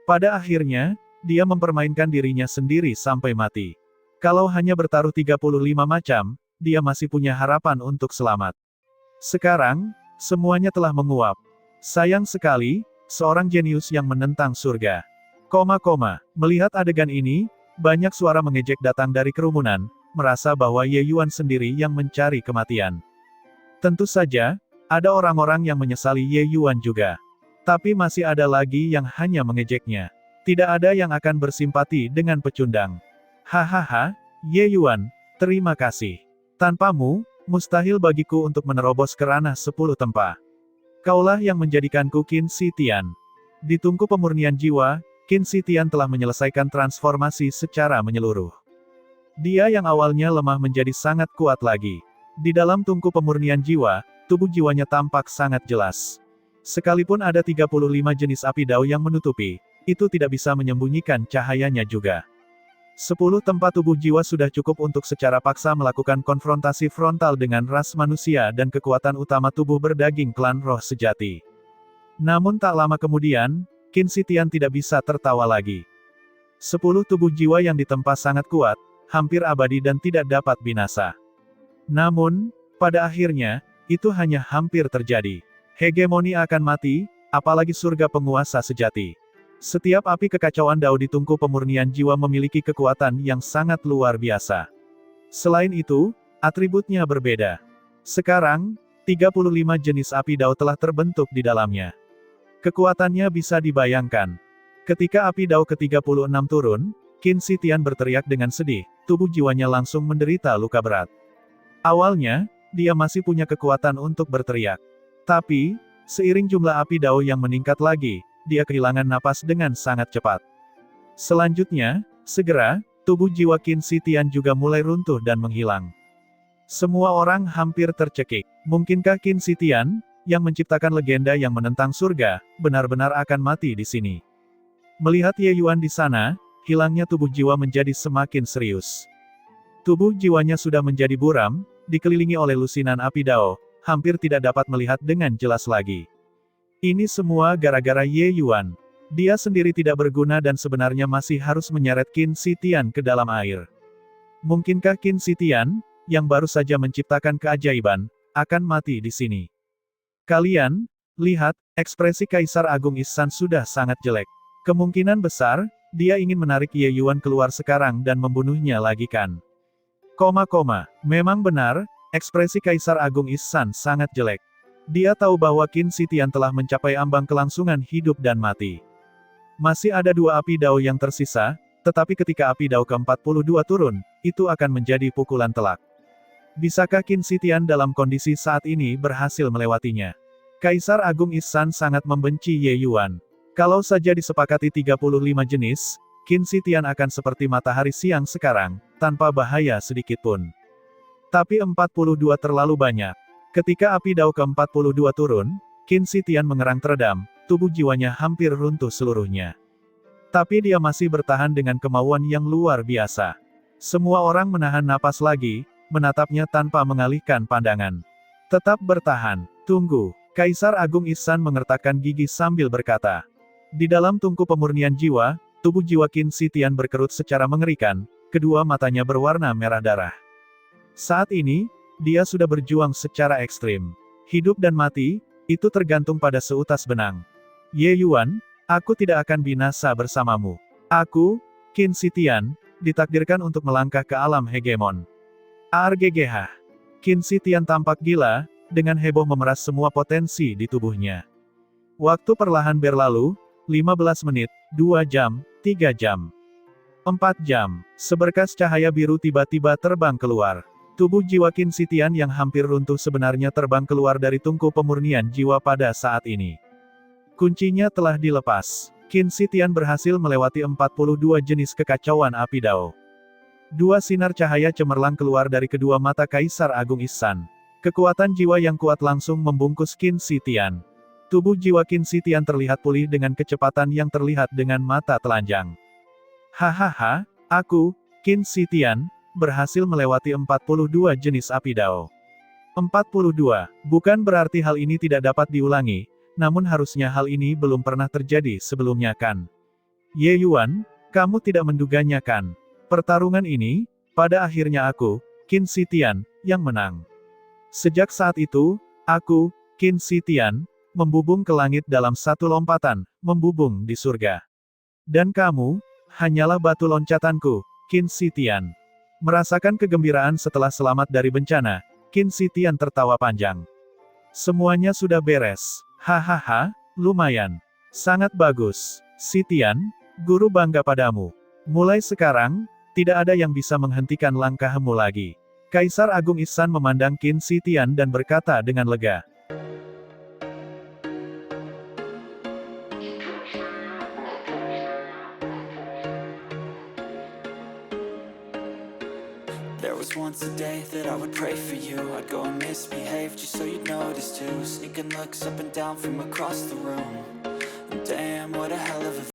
Pada akhirnya, dia mempermainkan dirinya sendiri sampai mati. Kalau hanya bertaruh 35 macam, dia masih punya harapan untuk selamat. Sekarang, semuanya telah menguap. Sayang sekali, seorang jenius yang menentang surga. Melihat adegan ini, banyak suara mengejek datang dari kerumunan, merasa bahwa Ye Yuan sendiri yang mencari kematian. Tentu saja, ada orang-orang yang menyesali Ye Yuan juga. Tapi masih ada lagi yang hanya mengejeknya. Tidak ada yang akan bersimpati dengan pecundang. Hahaha, Ye Yuan, terima kasih. Tanpamu, mustahil bagiku untuk menerobos ke ranah 10 tempa. Kaulah yang menjadikanku Qin Shi Tian. Di tungku pemurnian jiwa, Qin Shi Tian telah menyelesaikan transformasi secara menyeluruh. Dia yang awalnya lemah menjadi sangat kuat lagi. Di dalam tungku pemurnian jiwa, tubuh jiwanya tampak sangat jelas. Sekalipun ada 35 jenis api Dao yang menutupi, itu tidak bisa menyembunyikan cahayanya juga. 10 tempat tubuh jiwa sudah cukup untuk secara paksa melakukan konfrontasi frontal dengan ras manusia dan kekuatan utama tubuh berdaging klan roh sejati. Namun tak lama kemudian, Qin Shi Tian tidak bisa tertawa lagi. 10 tubuh jiwa yang ditempa sangat kuat, hampir abadi dan tidak dapat binasa. Namun, pada akhirnya, itu hanya hampir terjadi. Hegemoni akan mati, apalagi surga penguasa sejati. Setiap api kekacauan Dao di tungku pemurnian jiwa memiliki kekuatan yang sangat luar biasa. Selain itu, atributnya berbeda. Sekarang, 35 jenis api Dao telah terbentuk di dalamnya. Kekuatannya bisa dibayangkan. Ketika api Dao ke-36 turun, Qin Shi Tian berteriak dengan sedih, tubuh jiwanya langsung menderita luka berat. Awalnya, dia masih punya kekuatan untuk berteriak. Tapi, seiring jumlah api Dao yang meningkat lagi, dia kehilangan napas dengan sangat cepat. Selanjutnya, segera, tubuh jiwa Qin Shi Tian juga mulai runtuh dan menghilang. Semua orang hampir tercekik. Mungkinkah Qin Shi Tian, yang menciptakan legenda yang menentang surga, benar-benar akan mati di sini? Melihat Ye Yuan di sana, hilangnya tubuh jiwa menjadi semakin serius. Tubuh jiwanya sudah menjadi buram, dikelilingi oleh lusinan api Dao, hampir tidak dapat melihat dengan jelas lagi. Ini semua gara-gara Ye Yuan. Dia sendiri tidak berguna dan sebenarnya masih harus menyeret Qin Shi Tian ke dalam air. Mungkinkah Qin Shi Tian, yang baru saja menciptakan keajaiban, akan mati di sini? Kalian, lihat, ekspresi Kaisar Agung Ihsan sudah sangat jelek. Kemungkinan besar, Dia ingin menarik Ye Yuan keluar sekarang dan membunuhnya lagi kan? Memang benar, ekspresi Kaisar Agung Ihsan sangat jelek. Dia tahu bahwa Qin Shi Tian telah mencapai ambang kelangsungan hidup dan mati. Masih ada 2 api dao yang tersisa, tetapi ketika api dao ke-42 turun, itu akan menjadi pukulan telak. Bisakah Qin Shi Tian dalam kondisi saat ini berhasil melewatinya? Kaisar Agung Ihsan sangat membenci Ye Yuan. Kalau saja disepakati 35 jenis, Qin Shi Tian akan seperti matahari siang sekarang, tanpa bahaya sedikitpun. Tapi 42 terlalu banyak. Ketika api dao ke-42 turun, Qin Shi Tian mengerang teredam, tubuh jiwanya hampir runtuh seluruhnya. Tapi dia masih bertahan dengan kemauan yang luar biasa. Semua orang menahan napas lagi, menatapnya tanpa mengalihkan pandangan. Tetap bertahan, tunggu. Kaisar Agung Ihsan mengertakkan gigi sambil berkata. Di dalam tungku pemurnian jiwa, tubuh jiwa Qin Shi Tian berkerut secara mengerikan, kedua matanya berwarna merah darah. Saat ini, dia sudah berjuang secara ekstrim. Hidup dan mati, itu tergantung pada seutas benang. Ye Yuan, aku tidak akan binasa bersamamu. Aku, Qin Shi Tian, ditakdirkan untuk melangkah ke alam hegemon. ARGGH. Qin Shi Tian tampak gila, dengan heboh memeras semua potensi di tubuhnya. Waktu perlahan berlalu, 15 menit, 2 jam, 3 jam, 4 jam. Seberkas cahaya biru tiba-tiba terbang keluar. Tubuh jiwa Qin Shi Tian yang hampir runtuh sebenarnya terbang keluar dari tungku pemurnian jiwa pada saat ini. Kuncinya telah dilepas. Qin Shi Tian berhasil melewati 42 jenis kekacauan api dao. 2 sinar cahaya cemerlang keluar dari kedua mata Kaisar Agung Ihsan. Kekuatan jiwa yang kuat langsung membungkus Qin Shi Tian. Tubuh jiwa Qin Shi Tian terlihat pulih dengan kecepatan yang terlihat dengan mata telanjang. Hahaha, aku, Qin Shi Tian, berhasil melewati 42 jenis api dao. 42, bukan berarti hal ini tidak dapat diulangi, namun harusnya hal ini belum pernah terjadi sebelumnya kan? Ye Yuan, kamu tidak menduganya kan? Pertarungan ini, pada akhirnya aku, Qin Shi Tian, yang menang. Sejak saat itu, aku, Qin Shi Tian, membubung ke langit dalam satu lompatan, membubung di surga. Dan kamu, hanyalah batu loncatanku, Qin Shi Tian. Merasakan kegembiraan setelah selamat dari bencana, Qin Shi Tian tertawa panjang. Semuanya sudah beres. Hahaha, lumayan. Sangat bagus. Shi Tian, guru bangga padamu. Mulai sekarang, tidak ada yang bisa menghentikan langkahmu lagi. Kaisar Agung Ihsan memandang Qin Shi Tian dan berkata dengan lega. There was once a day that I would pray for you. I'd go and misbehave just so you'd notice too. Sneaking looks up and down from across the room.